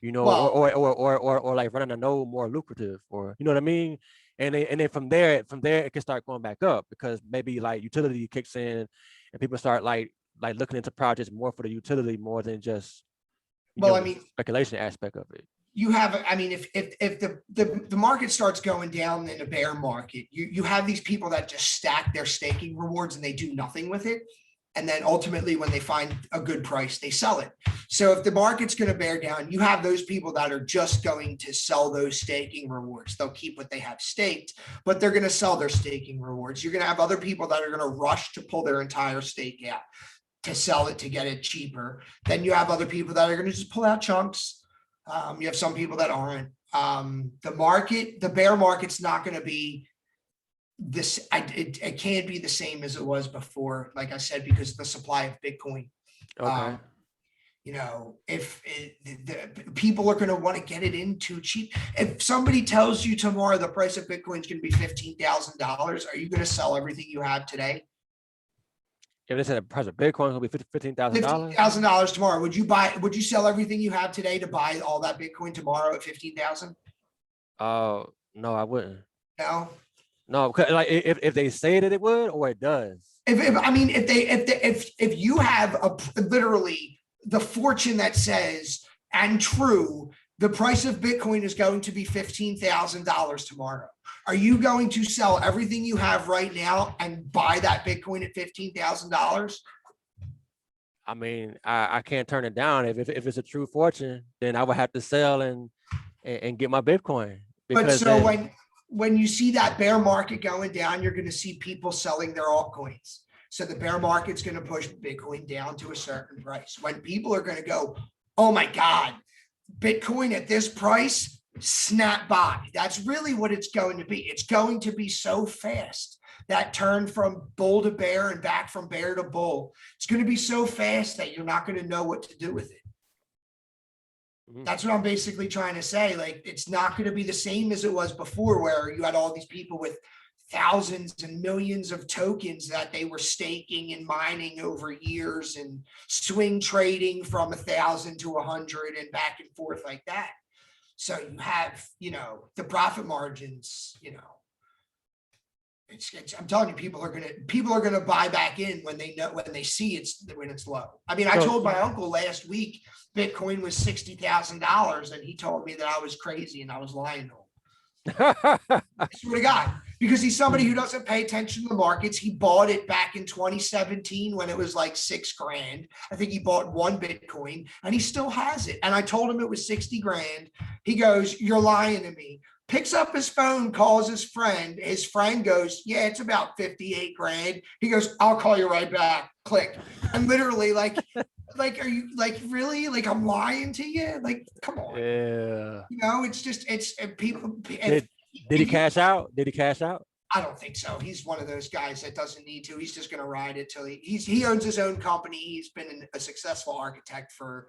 or like running a node more lucrative, or you know what I mean, and then from there it can start going back up, because maybe utility kicks in and people start looking into projects more for the utility more than just speculation aspect of it. You have, I mean, if the market starts going down in a bear market, you have these people that just stack their staking rewards and they do nothing with it. And then ultimately, when they find a good price, they sell it. So if the market's going to bear down, you have those people that are just going to sell those staking rewards. They'll keep what they have staked, but they're going to sell their staking rewards. You're going to have other people that are going to rush to pull their entire stake out to sell it to get it cheaper. Then you have other people that are going to just pull out chunks. You have some people that aren't. The bear market's not going to be this. It can't be the same as it was before, like I said, because of the supply of Bitcoin. Okay. If the people are going to want to get it in too cheap. If somebody tells you tomorrow the price of Bitcoin is going to be $15,000, are you going to sell everything you have today? If they said the price of Bitcoin will be $15,000. $15,000 tomorrow. Would you sell everything you have today to buy all that Bitcoin tomorrow at 15,000? No, I wouldn't. No, because if they say that it would, or it does. If you have literally the fortune that says, and true, the price of Bitcoin is going to be $15,000 tomorrow, are you going to sell everything you have right now and buy that Bitcoin at $15,000? I mean, I can't turn it down. If it's a true fortune, then I would have to sell and get my Bitcoin. But so when you see that bear market going down, you're going to see people selling their altcoins. So the bear market's going to push Bitcoin down to a certain price. When people are going to go, oh my God, Bitcoin at this price, snap by. That's really what it's going to be. It's going to be so fast. That turn from bull to bear and back from bear to bull. It's going to be so fast that you're not going to know what to do with it. That's what I'm basically trying to say. Like, it's not going to be the same as it was before, where you had all these people with thousands and millions of tokens that they were staking and mining over years and swing trading from 1,000 to 100 and back and forth like that. So you have, the profit margins, I'm telling you, people are gonna buy back in when they see when it's low. I mean, I told my uncle last week Bitcoin was $60,000, and he told me that I was crazy and I was lying to him. I swear to God, because he's somebody who doesn't pay attention to the markets. He bought it back in 2017 when it was like $6,000. I think he bought one Bitcoin, and he still has it. And I told him it was 60 grand. He goes, "You're lying to me." Picks up his phone, calls his friend. His friend goes, "Yeah, it's about 58 grand. He goes, "I'll call you right back." Click. I'm literally like, are you like, really? Like, I'm lying to you? Like, come on. Yeah. It's people. Did he cash out? Did he cash out? I don't think so. He's one of those guys that doesn't need to. He's just going to ride it till he owns his own company. He's been a successful architect for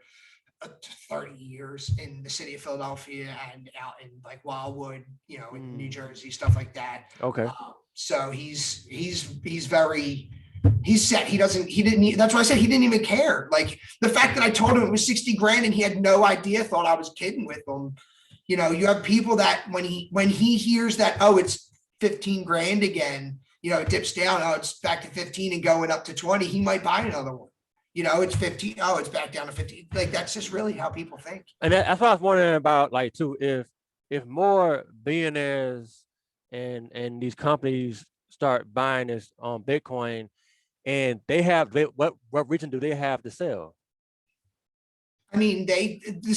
30 years in the city of Philadelphia and out in like Wildwood, in New Jersey, stuff like that. Okay. So he's set. That's why I said he didn't even care. Like, the fact that I told him it was 60 grand and he had no idea, thought I was kidding with him. You have people that when he hears that, oh, it's 15 grand again, it dips down, oh, it's back to 15 and going up to 20, he might buy another one. It's 15. Oh, it's back down to 15. Like, that's just really how people think. And that's what I was wondering about, like, too, if more billionaires and these companies start buying this Bitcoin, and what reason do they have to sell? I mean, the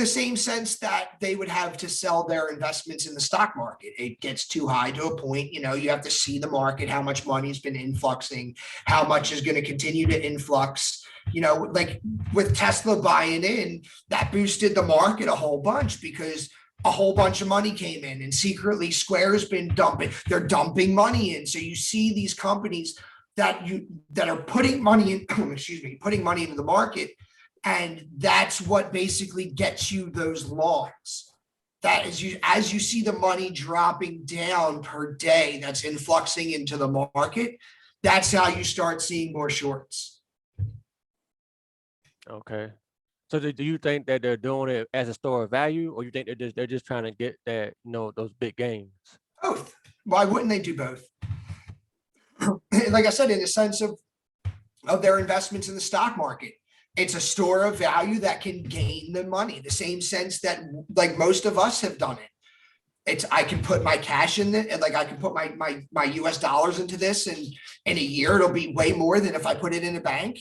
same sense that they would have to sell their investments in the stock market. It gets too high to a point, you have to see the market, how much money's been influxing, how much is going to continue to influx. Like with Tesla buying in, that boosted the market a whole bunch because a whole bunch of money came in, and secretly Square's been they're dumping money in. So you see these companies that are putting money in, putting money into the market. And that's what basically gets you those longs. That is, as you see the money dropping down per day, that's influxing into the market. That's how you start seeing more shorts. Okay. So do you think that they're doing it as a store of value, or you think they're just trying to get that, those big gains? Both. Why wouldn't they do both? Like I said, in the sense of their investments in the stock market. It's a store of value that can gain the money, the same sense that like most of us have done it. I can put my cash in it, and like I can put my US dollars into this, and in a year it'll be way more than if I put it in a bank.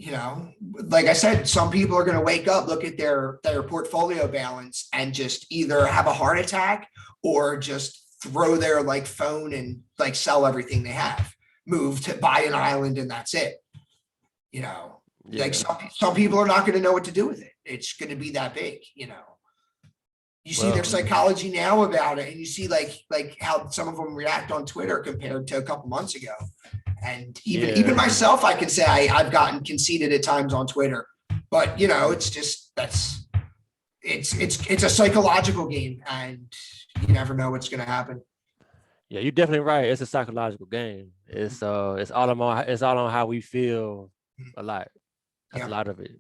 Like I said, some people are going to wake up, look at their portfolio balance, and just either have a heart attack or just throw their like phone and like sell everything they have, move to buy an island, and that's it. Yeah. Like some people are not going to know what to do with it. It's going to be that big, You see their psychology now about it, and you see like how some of them react on Twitter compared to a couple months ago. And even myself, I can say I've gotten conceited at times on Twitter, but it's just it's a psychological game, and you never know what's going to happen. Yeah, you're definitely right. It's a psychological game. It's all on how we feel a lot. That's a lot of it.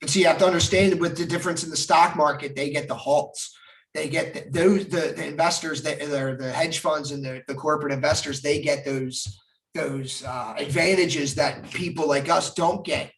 But see, you have to understand with the difference in the stock market, they get the halts. They get the investors that are the hedge funds and the corporate investors. They get those advantages that people like us don't get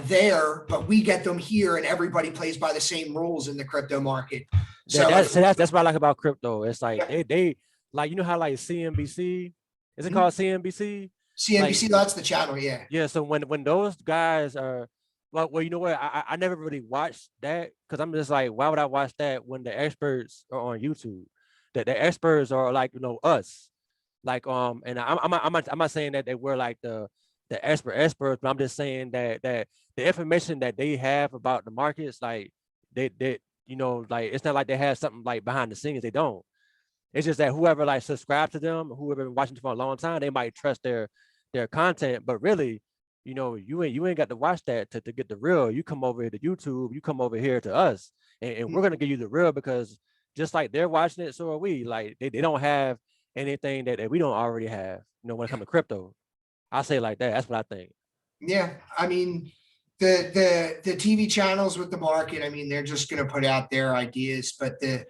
there, but we get them here, and everybody plays by the same rules in the crypto market. So that's what I like about crypto. It's like they like, how like CNBC, is it called CNBC? CNBC, that's the channel, yeah. Yeah, so when those guys are well, you know what? I never really watched that because I'm just like, why would I watch that when the experts are on YouTube? That the experts are like, us. Like and I'm not saying that they were like the experts, but I'm just saying that the information that they have about the markets, like they like it's not like they have something like behind the scenes. They don't. It's just that whoever like subscribed to them, whoever been watching for a long time, they might trust their content. But really, you ain't got to watch that to get the real. You come over here to YouTube, you come over here to us, and we're gonna give you the real because just like they're watching it, so are we. Like they don't have anything that we don't already have. When it comes to crypto, I say it like that. That's what I think. Yeah, I mean, the TV channels with the market, I mean, they're just going to put out their ideas, but the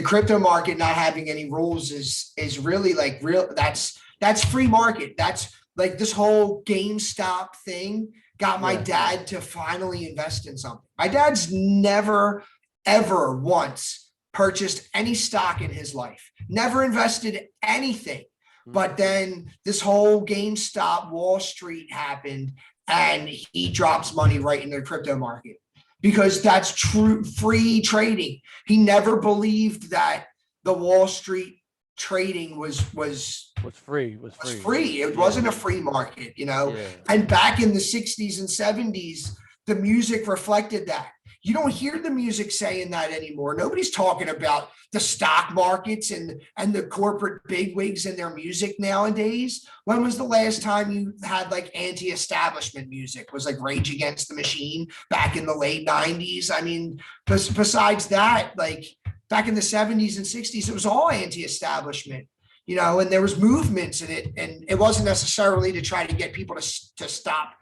crypto market not having any rules is really like real. That's free market. That's like this whole GameStop thing got my Yeah. dad to finally invest in something. My dad's never ever once purchased any stock in his life. Never invested anything. But Mhm. then this whole GameStop Wall Street happened and he drops money right in the crypto market because that's true free trading. He never believed that the Wall Street trading was Was free. Was was free. free. It Yeah. wasn't a free market, you know. Yeah. And back in the 60s and 70s, the music reflected that. You don't hear the music saying that anymore. Nobody's talking about the stock markets and the corporate bigwigs and their music nowadays. When was the last time you had like anti-establishment music? Was like Rage Against the Machine back in the late 90s? I mean, besides that, like back in the 70s and 60s, it was all anti-establishment, and there was movements in it, and it wasn't necessarily to try to get people to stop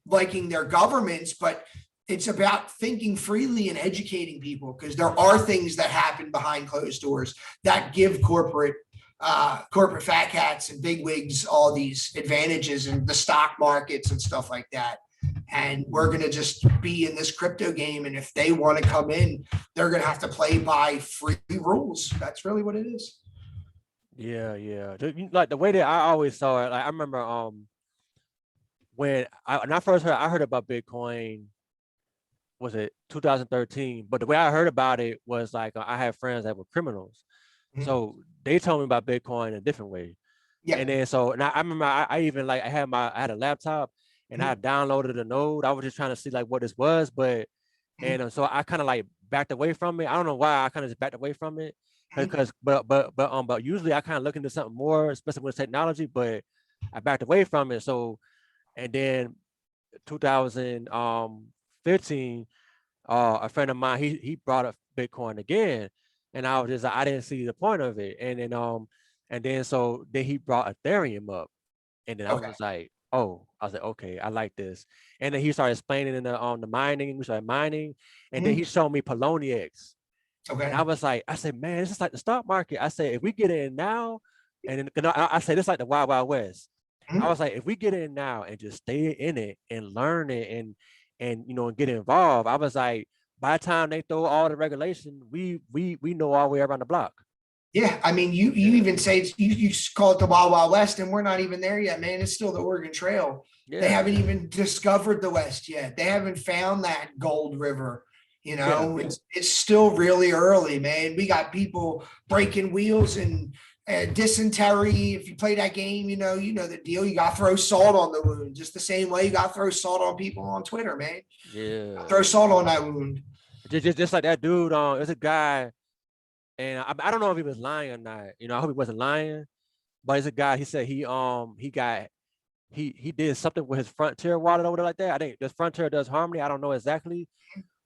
liking their governments, but it's about thinking freely and educating people because there are things that happen behind closed doors that give corporate fat cats and bigwigs all these advantages in the stock markets and stuff like that. And we're going to just be in this crypto game. And if they want to come in, they're going to have to play by free rules. That's really what it is. Yeah. Yeah. Like the way that I always saw it. Like I remember when I first heard about Bitcoin, was it 2013? But the way I heard about it was like I had friends that were criminals, Mhm. so they told me about Bitcoin in a different way. Yeah. And then I remember I even like I had a laptop and I Mhm. downloaded a node. I was just trying to see like what this was, but Mhm. so I kind of like backed away from it. I don't know why I kind of just backed away from it Mhm. because but usually I kind of look into something more, especially with technology. But I backed away from it. So and then 2015, a friend of mine he brought up Bitcoin again, and I was just like, I didn't see the point of it. And then so then he brought Ethereum up, and then I was Okay. just like, oh, I was like, okay, I like this. And then he started explaining in the mining, we started mining, and then he Mhm. showed me Poloniex, and Okay. I said, man, this is like the stock market. I said, if we get in now, and then I said, this like the Wild Wild West. I Mhm. was like, if we get in now and just stay in it and learn it and and get involved, I was like, by the time they throw all the regulation, we know all the way around the block. Yeah, I mean, you Yeah, even say you call it the Wild Wild West, and we're not even there yet, man. It's still the Oregon Trail. They yeah, haven't even discovered the West yet. They haven't found that gold river. yeah, It's still really early, man. We got people breaking wheels and dysentery. If you play that game, you know the deal. You got to throw salt on the wound, just the same way you got to throw salt on people on Twitter, man. yeah. Throw salt on that wound. Just like that dude. There's a guy, and I don't know if he was lying or not. I hope he wasn't lying. But it's a guy. He said he did something with his Frontier wallet over there like that. I think this Frontier does Harmony. I don't know exactly,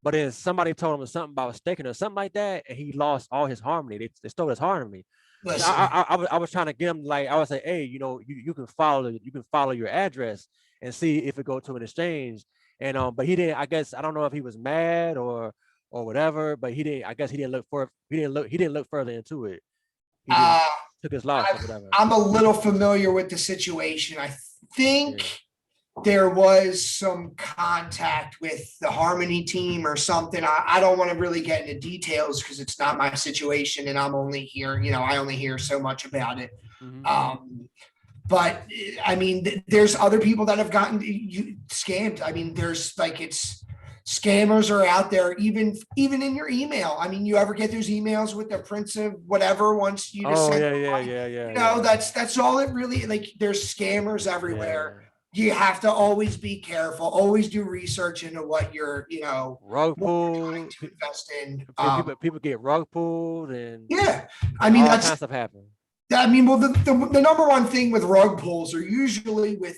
but then somebody told him something about staking or something like that, and he lost all his Harmony. They stole his Harmony. So Listen, I was trying to get him like I was like, hey, you can follow your address and see if it go to an exchange. And but he didn't. I guess I don't know if he was mad or whatever, but he didn't. I guess he didn't look further into it. He just uh, took his loss or whatever. I'm a little familiar with the situation. I think Yeah. there was some contact with the Harmony team or something. I don't want to really get into details because it's not my situation and I'm only here, I only hear so much about it. Mm-hmm. But I mean, there's other people that have gotten scammed. I mean, there's like scammers are out there, even in your email. I mean, you ever get those emails with the prince of whatever wants you to Oh send yeah, them yeah, money? yeah, yeah, yeah, That's all it really like. There's scammers yeah. everywhere. You have to always be careful, always do research into what you're, Rug what you're trying pull. to invest in. People get rug pulled Yeah, I and mean, all kinds of stuff happen. well, the number one thing with rug pulls are usually with,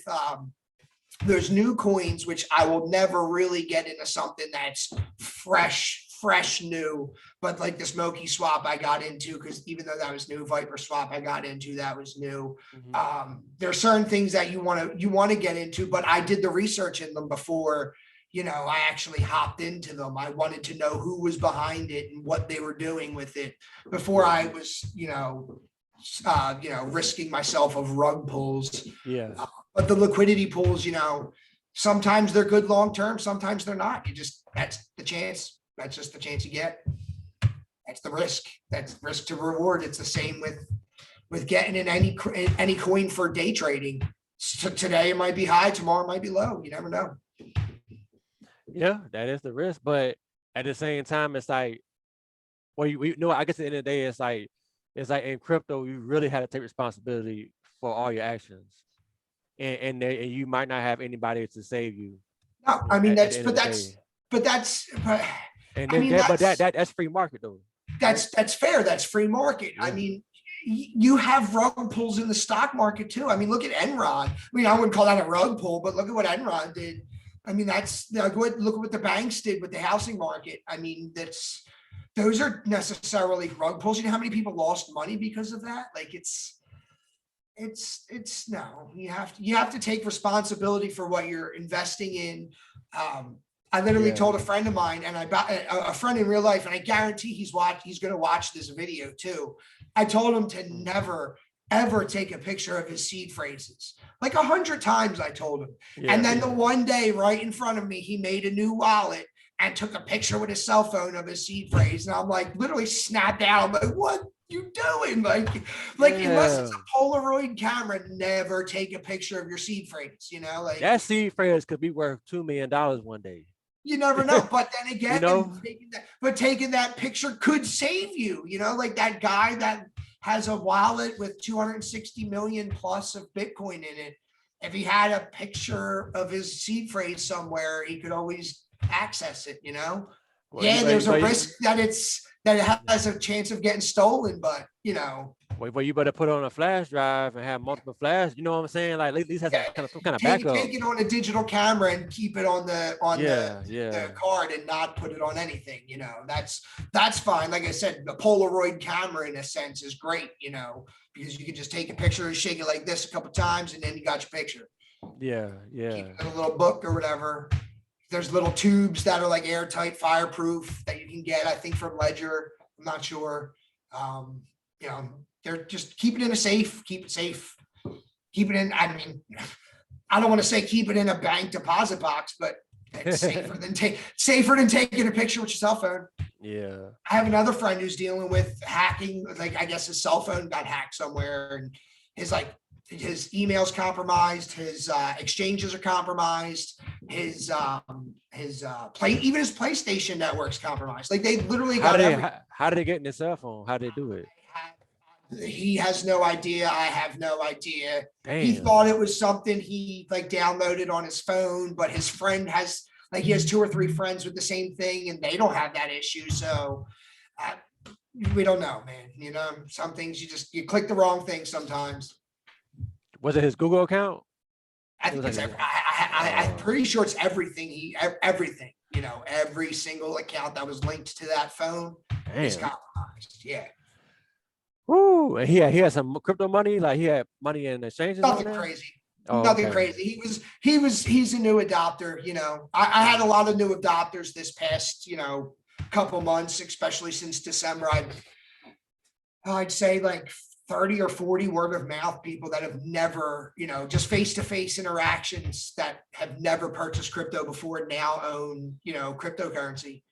there's new coins, which I will never really get into something that's fresh new, but like the Smoky swap I got into, because even though that was new, Viper swap I got into, that was new. There are certain things that you want to get into, but I did the research in them before, I actually hopped into them. I wanted to know who was behind it and what they were doing with it before I was, risking myself of rug pulls. Yeah. But the liquidity pools, sometimes they're good long term, sometimes they're not. That's the chance. That's just the chance you get. That's the risk. That's risk to reward. It's the same with getting in any coin for day trading. So today it might be high, tomorrow it might be low. You never know. Yeah, that is the risk. But at the same time, it's like, well, I guess at the end of the day, it's like in crypto, you really had to take responsibility for all your actions. And you might not have anybody to save you. No, I mean, at the end of the day. And then that's free market though. That's fair. That's free market. Yeah. I mean, you have rug pulls in the stock market too. I mean, look at Enron. I mean, I wouldn't call that a rug pull, but look at what Enron did. I mean, look at what the banks did with the housing market. I mean, those are necessarily rug pulls. You know how many people lost money because of that? Like it's no, you have to take responsibility for what you're investing in. I literally told a friend of mine, and I bought a friend in real life, and I guarantee he's going to watch this video too. I told him to never, ever take a picture of his seed phrases. Like 100 times I told him. And then the one day right in front of me, he made a new wallet and took a picture with his cell phone of his seed phrase. And I'm like, literally snapped out. I'm like, what you doing? Like unless it's a Polaroid camera, never take a picture of your seed phrase, like that seed phrase could be worth $2 million one day. You never know. But then again, taking that picture could save you, like that guy that has a wallet with 260 million plus of Bitcoin in it. If he had a picture of his seed phrase somewhere, he could always access it, Well, there's a risk that it has a chance of getting stolen, but well, you better put it on a flash drive and have multiple flash. You know what I'm saying? Like at least have some kind of backup. Take it on a digital camera and keep it on the card and not put it on anything. That's fine. Like I said, the Polaroid camera in a sense is great. Because you can just take a picture and shake it like this a couple of times, and then you got your picture. Yeah. Keep it in a little book or whatever. There's little tubes that are like airtight, fireproof that you can get, I think, from Ledger. I'm not sure. They're just keep it in a safe, keep it safe, keep it in. I mean, I don't want to say keep it in a bank deposit box, but it's safer than taking a picture with your cell phone. Yeah. I have another friend who's dealing with hacking. Like, I guess his cell phone got hacked somewhere, and his emails compromised, his exchanges are compromised, even his PlayStation network's compromised. Like, they literally got how did they get in his cell phone? How did they do it? He has no idea. I have no idea. Damn. He thought it was something he downloaded on his phone, but his friend has he has 2 or 3 friends with the same thing, and they don't have that issue. So we don't know, man. Some things you click the wrong thing sometimes. Was it his Google account? I think I'm pretty sure it's everything. Everything. Every single account that was linked to that phone is compromised. Yeah. Woo! And he had some crypto money. Like he had money in exchanges. Nothing crazy. Nothing crazy. He's a new adopter. I had a lot of new adopters this past couple months, especially since December. I'd say like 30 or 40 word of mouth people that have never, just face-to-face interactions that have never purchased crypto before now own, cryptocurrency.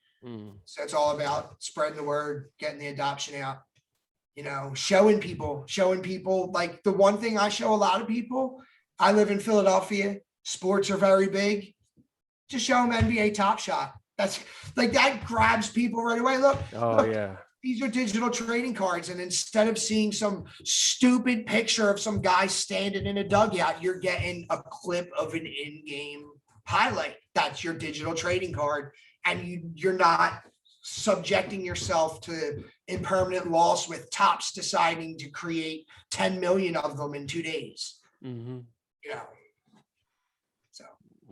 So it's all about spreading the word, getting the adoption out, showing people. Like, the one thing I show a lot of people, I live in Philadelphia, sports are very big. Just show them NBA Top Shot. That's like, that grabs people right away. Look, yeah. These are digital trading cards. And instead of seeing some stupid picture of some guy standing in a dugout, you're getting a clip of an in-game highlight. That's your digital trading card. And you're not subjecting yourself to impermanent loss with Topps deciding to create 10 million of them in 2 days. Mm-hmm. You know. So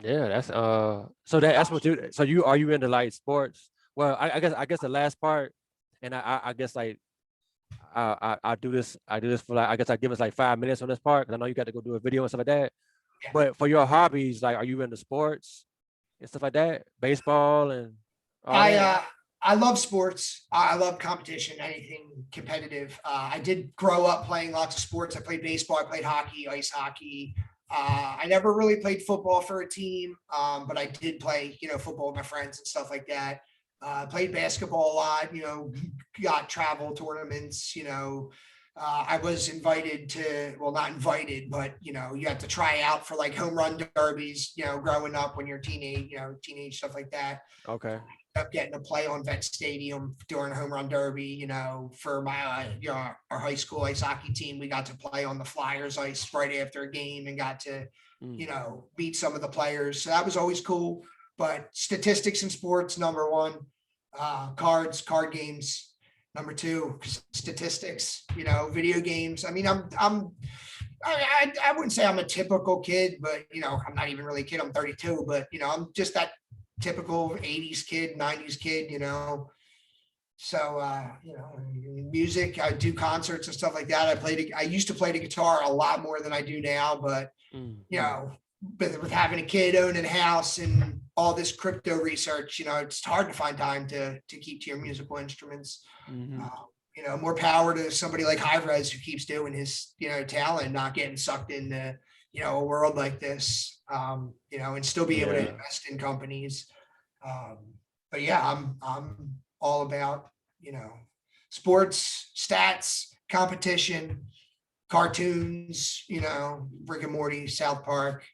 yeah, that's that's what you are you into like sports? Well, I guess the last part, and I guess like I do this for like I guess I give us like 5 minutes on this part because I know you got to go do a video and stuff like that. yeah. But for your hobbies, like, are you into sports and stuff like that? Baseball and all that? I love sports. I love competition, anything competitive. I did grow up playing lots of sports. I played baseball, I played hockey, ice hockey. I never really played football for a team, but I did play, football with my friends and stuff like that. Played basketball a lot, got travel tournaments, I was invited to, well, not invited, but, you have to try out for like home run derbies, growing up when you're teenage stuff like that. Okay. Up getting to play on Vet Stadium during home run derby, for my, our high school ice hockey team. We got to play on the Flyers ice right after a game and got to, meet some of the players. So that was always cool. But statistics in sports, number one, card games, number two, statistics, video games. I mean, I wouldn't say I'm a typical kid, but, I'm not even really a kid. I'm 32, but, I'm just that typical 80s kid, 90s kid, so music, I do concerts and stuff like that. I used to play the guitar a lot more than I do now, but with having a kid, owning a house and all this crypto research, it's hard to find time to keep to your musical instruments. More power to somebody like High Res who keeps doing his talent, not getting sucked into a world like this, and still be able to invest in companies. But yeah, I'm all about, sports, stats, competition, cartoons, Rick and Morty, South Park.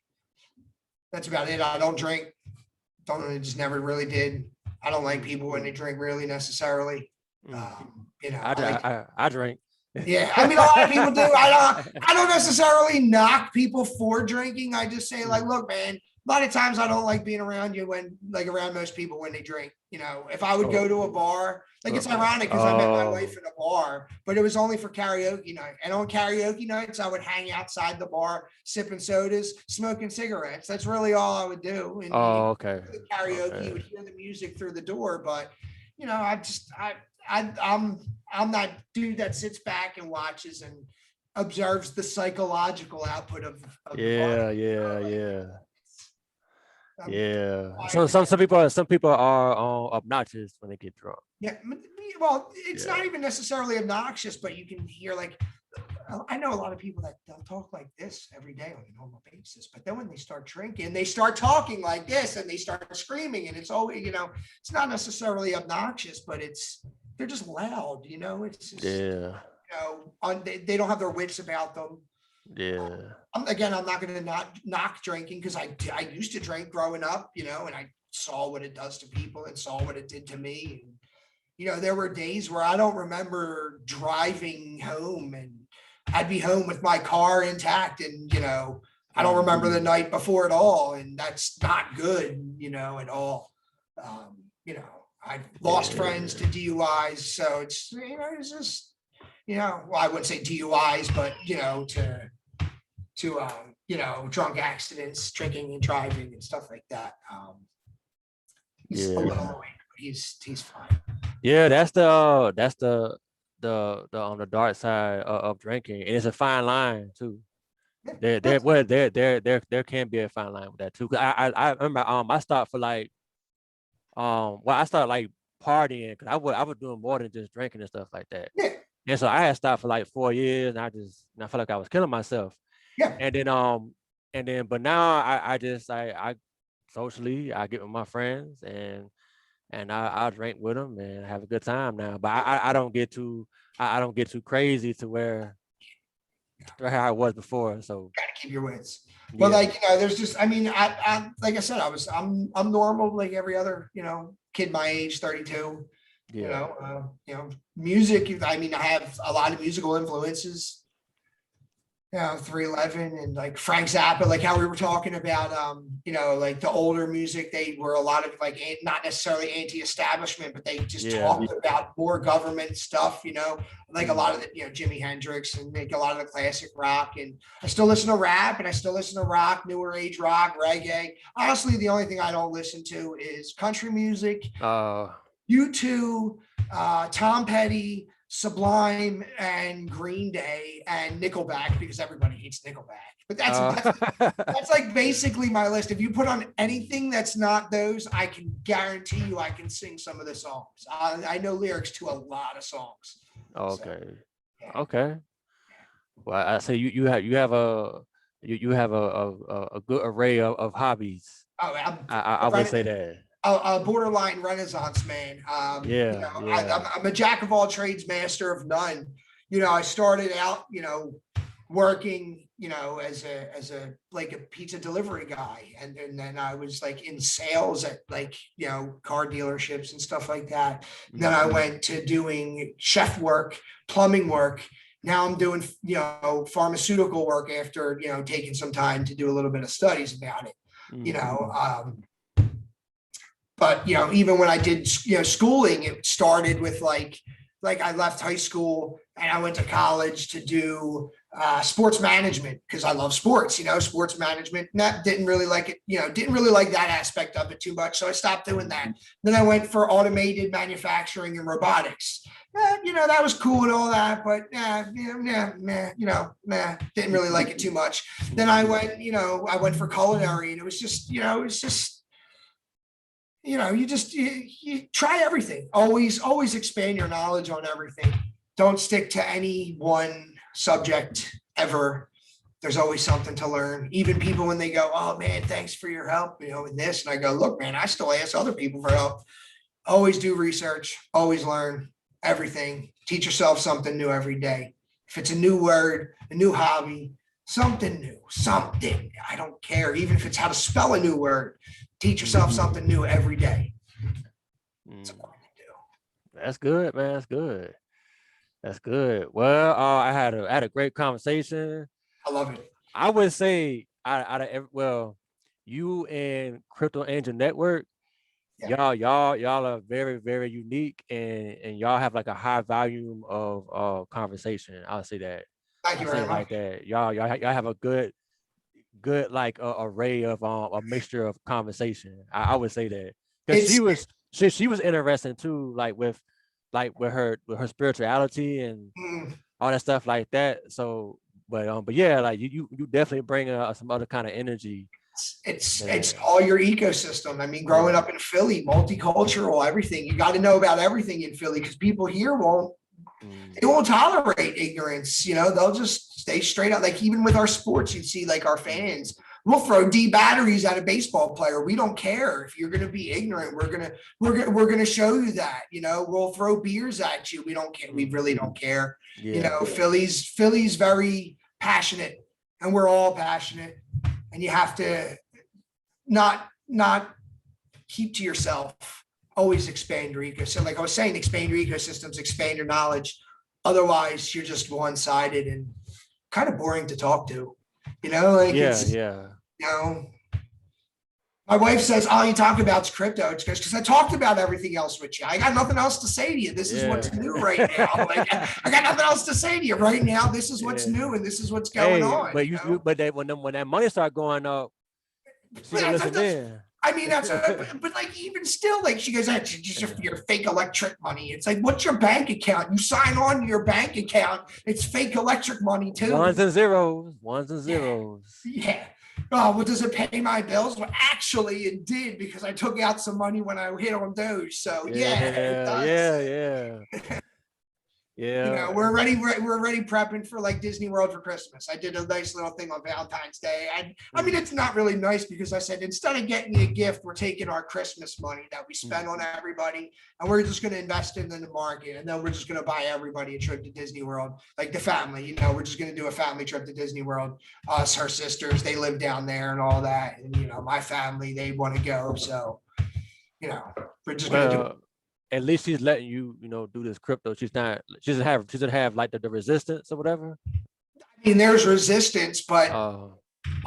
That's about it. I don't drink. Just never really did. I don't like people when they drink really necessarily. I drink. Yeah, I mean, a lot of people do. I don't necessarily knock people for drinking. I just say, like, look, man, a lot of times I don't like being around you around most people when they drink. If I would go to a bar, like, it's ironic because I met my wife in a bar, but it was only for karaoke night. And on karaoke nights, I would hang outside the bar, sipping sodas, smoking cigarettes. That's really all I would do. And okay. Karaoke, you would hear the music through the door, but I'm that dude that sits back and watches and observes the psychological output of So some people are obnoxious when they get drunk. Yeah, well, it's not even necessarily obnoxious, but you can hear, like, I know a lot of people that they'll talk like this every day on a normal basis, but then when they start drinking, they start talking like this and they start screaming, and it's always, it's not necessarily obnoxious, but they're just loud, it's just, they don't have their wits about them. Yeah. I'm not going to knock drinking because I used to drink growing up, and I saw what it does to people and saw what it did to me. And, there were days where I don't remember driving home and I'd be home with my car intact and, I don't remember the night before at all. And that's not good, at all. I've lost friends to DUIs. So it's, it's just, well, I wouldn't say DUIs, but, to drunk accidents, drinking and driving and stuff like that. He's a little annoying, but he's fine. Yeah, that's the on the dark side of drinking, and it's a fine line too. There can be a fine line with that too. Cause I remember I started for like I started like partying because I was doing more than just drinking and stuff like that. Yeah. And so I had stopped for like 4 years, and I felt like I was killing myself. Yeah. And then but now I socially I get with my friends and I drink with them and have a good time now. But I don't get too crazy to where how I was before. So gotta keep your wits. But like, there's just, I mean, I like I said, I'm normal like every other, kid my age, 32. Yeah. Music. I mean, I have a lot of musical influences. 311 and like Frank Zappa, like how we were talking about, like the older music, they were a lot of like, not necessarily anti-establishment, but they just Yeah. talked about more government stuff, like a lot of Mhm. the, Jimi Hendrix and like a lot of the classic rock. And I still listen to rap and I still listen to rock, newer age rock, reggae. Honestly, the only thing I don't listen to is country music, Uh, U2, Tom Petty, Sublime, and Green Day, and Nickelback because everybody hates Nickelback. But that's uh, that's that's like basically my list. If you put on anything that's not those, I can guarantee you I can sing some of the songs. I know lyrics to a lot of songs. So okay. yeah. Okay. Well, I say you have a good array of hobbies. Oh, I'm I would say that. a borderline Renaissance man. Yeah, yeah. I'm a jack of all trades, master of none. I started out, working, as a like a pizza delivery guy, and then I was like in sales at like car dealerships and stuff like that. And then I went to doing chef work, plumbing work. Now I'm doing pharmaceutical work after taking some time to do a little bit of studies about it. You Mhm. know, but even when I did schooling, it started with like I left high school and I went to college to do sports management because I love sports. Sports management. That didn't really like it. Didn't really like that aspect of it too much, so I stopped doing that. Then I went for automated manufacturing and robotics. That was cool and all that, but didn't really like it too much. Then I went for culinary, and it was just you try everything. Always expand your knowledge on everything. Don't stick to any one subject ever. There's always something to learn. Even people when they go, "Oh man, thanks for your help," in this, and I go, "Look, man, I still ask other people for help." Always do research. Always learn everything. Teach yourself something new every day. If it's a new word, a new hobby, something new, something. I don't care. Even if it's how to spell a new word, teach yourself something new every day. That's Mm. what I do. That's good, man. That's good. That's good. Well, I had a great conversation. I love it. I would say well, you and Crypto Angel Network, Yeah. y'all are very, very unique, and y'all have like a high volume of conversation. I'll say that. Thank I you say very it like much. that. Y'all have a good like array of a mixture of conversation. I would say that because It's she was interesting too, like with her spirituality and mm, all that stuff like that. So, but yeah, like you definitely bring some other kind of energy it's there. all your ecosystem. I mean, growing Yeah. up in Philly, multicultural, everything. You got to know about everything in Philly because people here won't Mm, they won't tolerate ignorance. They'll just stay straight up. Like even with our sports, you see like our mm, fans, we'll throw D batteries at a baseball player. We don't care if you're going to be ignorant. We're gonna show you that. We'll throw beers at you. We don't care. We mm. really don't care. Yeah. Philly's very passionate, and we're all passionate. And you have to not keep to yourself. Always expand your ecosystem. Like I was saying, expand your ecosystems, expand your knowledge. Otherwise, you're just one-sided and kind of boring to talk to. Like Yeah. it's Yeah. you know. My wife says all you talk about is crypto. It's because I talked about everything else with you. I got nothing else to say to you. This is what's Yeah. new right now. Like I got nothing else to say to you right now. This is what's Yeah. new and this is what's going Hey, on. but you but that when that money start going up, she gonna listen in. I mean, but like even still, like she goes, that's just your fake electric money. It's like, what's your bank account? You sign on to your bank account. It's fake electric money too. Ones and zeros. Ones and Yeah. zeros. Yeah. Oh, well, does it pay my bills? Well, actually, it did because I took out some money when I hit on Doge. So yeah, it Yeah. does. Yeah. Yeah. Yeah. We're already prepping for like Disney World for Christmas. I did a nice little thing on Valentine's Day. And I mean, Mm, it's not really nice because I said, instead of getting you a gift, we're taking our Christmas money that we mm. spend on everybody and we're just going to invest it in the market. And then we're just going to buy everybody a trip to Disney World, like the family, we're just going to do a family trip to Disney World. Us, her sisters, they live down there and all that. And, my family, they want to go. So, we're just going to do it. Well, at least she's letting you, do this crypto. She's not. She doesn't have like the resistance or whatever. I mean, there's resistance, but Uh.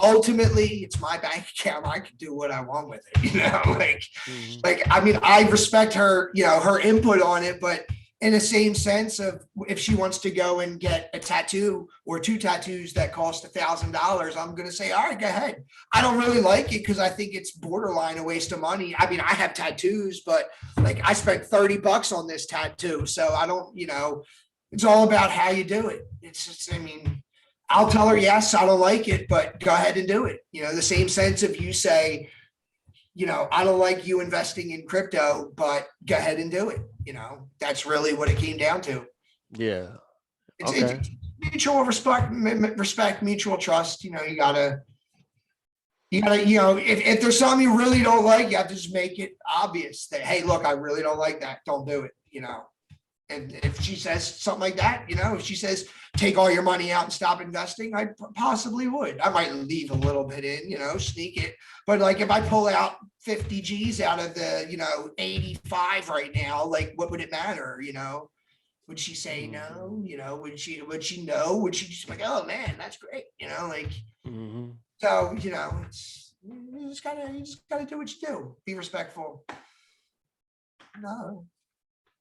ultimately it's my bank account. I can do what I want with it, Mhm. I mean, I respect her, her input on it, but in the same sense of if she wants to go and get a tattoo or 2 tattoos that cost $1,000, I'm going to say, all right, go ahead. I don't really like it because I think it's borderline a waste of money. I mean, I have tattoos, but like I spent $30 on this tattoo. So I don't, it's all about how you do it. It's just, I mean, I'll tell her, yes, I don't like it, but go ahead and do it. The same sense if you say, I don't like you investing in crypto, but go ahead and do it. That's really what it came down to. Yeah. It's, Okay. it's mutual respect, mutual trust. If there's something you really don't like, you have to just make it obvious that, hey, look, I really don't like that. Don't do it. And if she says something like that, if she says, take all your money out and stop investing, I possibly would. I might leave a little bit in, sneak it. But like if I pull out 50 G's out of the, 85 right now, like what would it matter? Would she say no? Would she know? Would she just be like, oh man, that's great? So, it's you just gotta do what you do. Be respectful. No.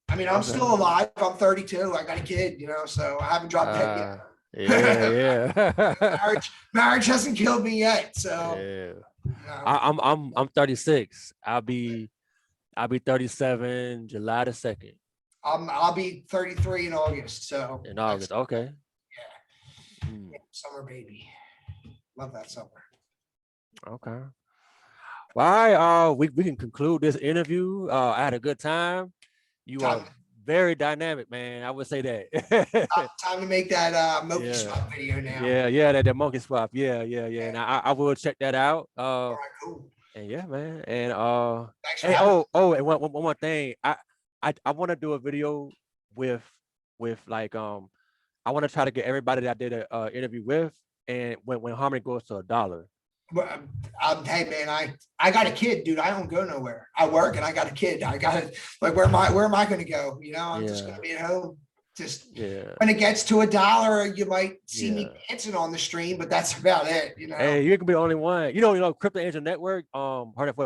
I mean, I'm still alive. I'm 32. I got a kid, so I haven't dropped dead yet. Yeah. Marriage hasn't killed me yet. So yeah. I'm 36. I'll be 37 July the 2nd. I'll be 33 in August. So in August. Okay. Yeah, summer baby. Love that summer. Okay. Well, all right, we can conclude this interview. I had a good time. You are very dynamic, man. I would say that. Time to make that monkey Yeah. swap video now. Yeah, that monkey swap. Yeah. And I will check that out. All right, cool. And yeah, man. And Thanks for hey, having me. and one more thing. I want to do a video with like I want to try to get everybody that I did a interview with, and when harmony goes to $1. Hey man, I got a kid, dude. I don't go nowhere. I work and I got a kid. I got it. Like, where am I going to go? I'm just going to be at home. Just when it gets to $1, you might see me dancing on the stream, but that's about it. Hey, you can be the only one. Crypto Angel Network. Her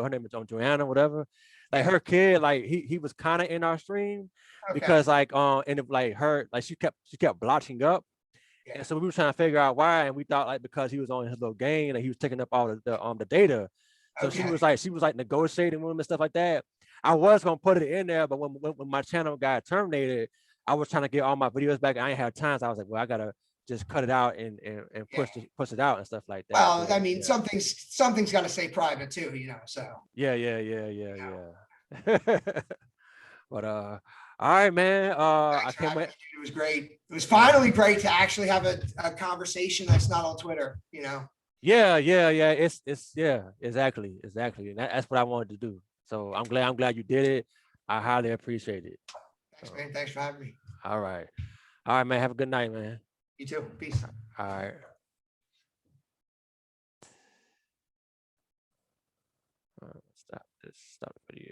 name is Joanna, whatever. Like her kid, like he was kind of in our stream because like and if like her like she kept blotching up. Yeah. And so we were trying to figure out why, and we thought like because he was on his little game and he was taking up all the data. So she was like negotiating with him and stuff like that. I was gonna put it in there, but when my channel got terminated, I was trying to get all my videos back. And I ain't have time, so I was like, well, I gotta just cut it out and push it out and stuff like that. Well, I mean, something's got to stay private too, So yeah. But all right, man. I can't wait. It was great. It was finally great to actually have a conversation that's not on Twitter, Yeah. It's exactly. And that's what I wanted to do. So I'm glad you did it. I highly appreciate it. Thanks, man. Thanks for having me. All right, man. Have a good night, man. You too. Peace. All right. Stop the video.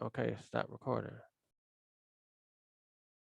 Okay, stop recording.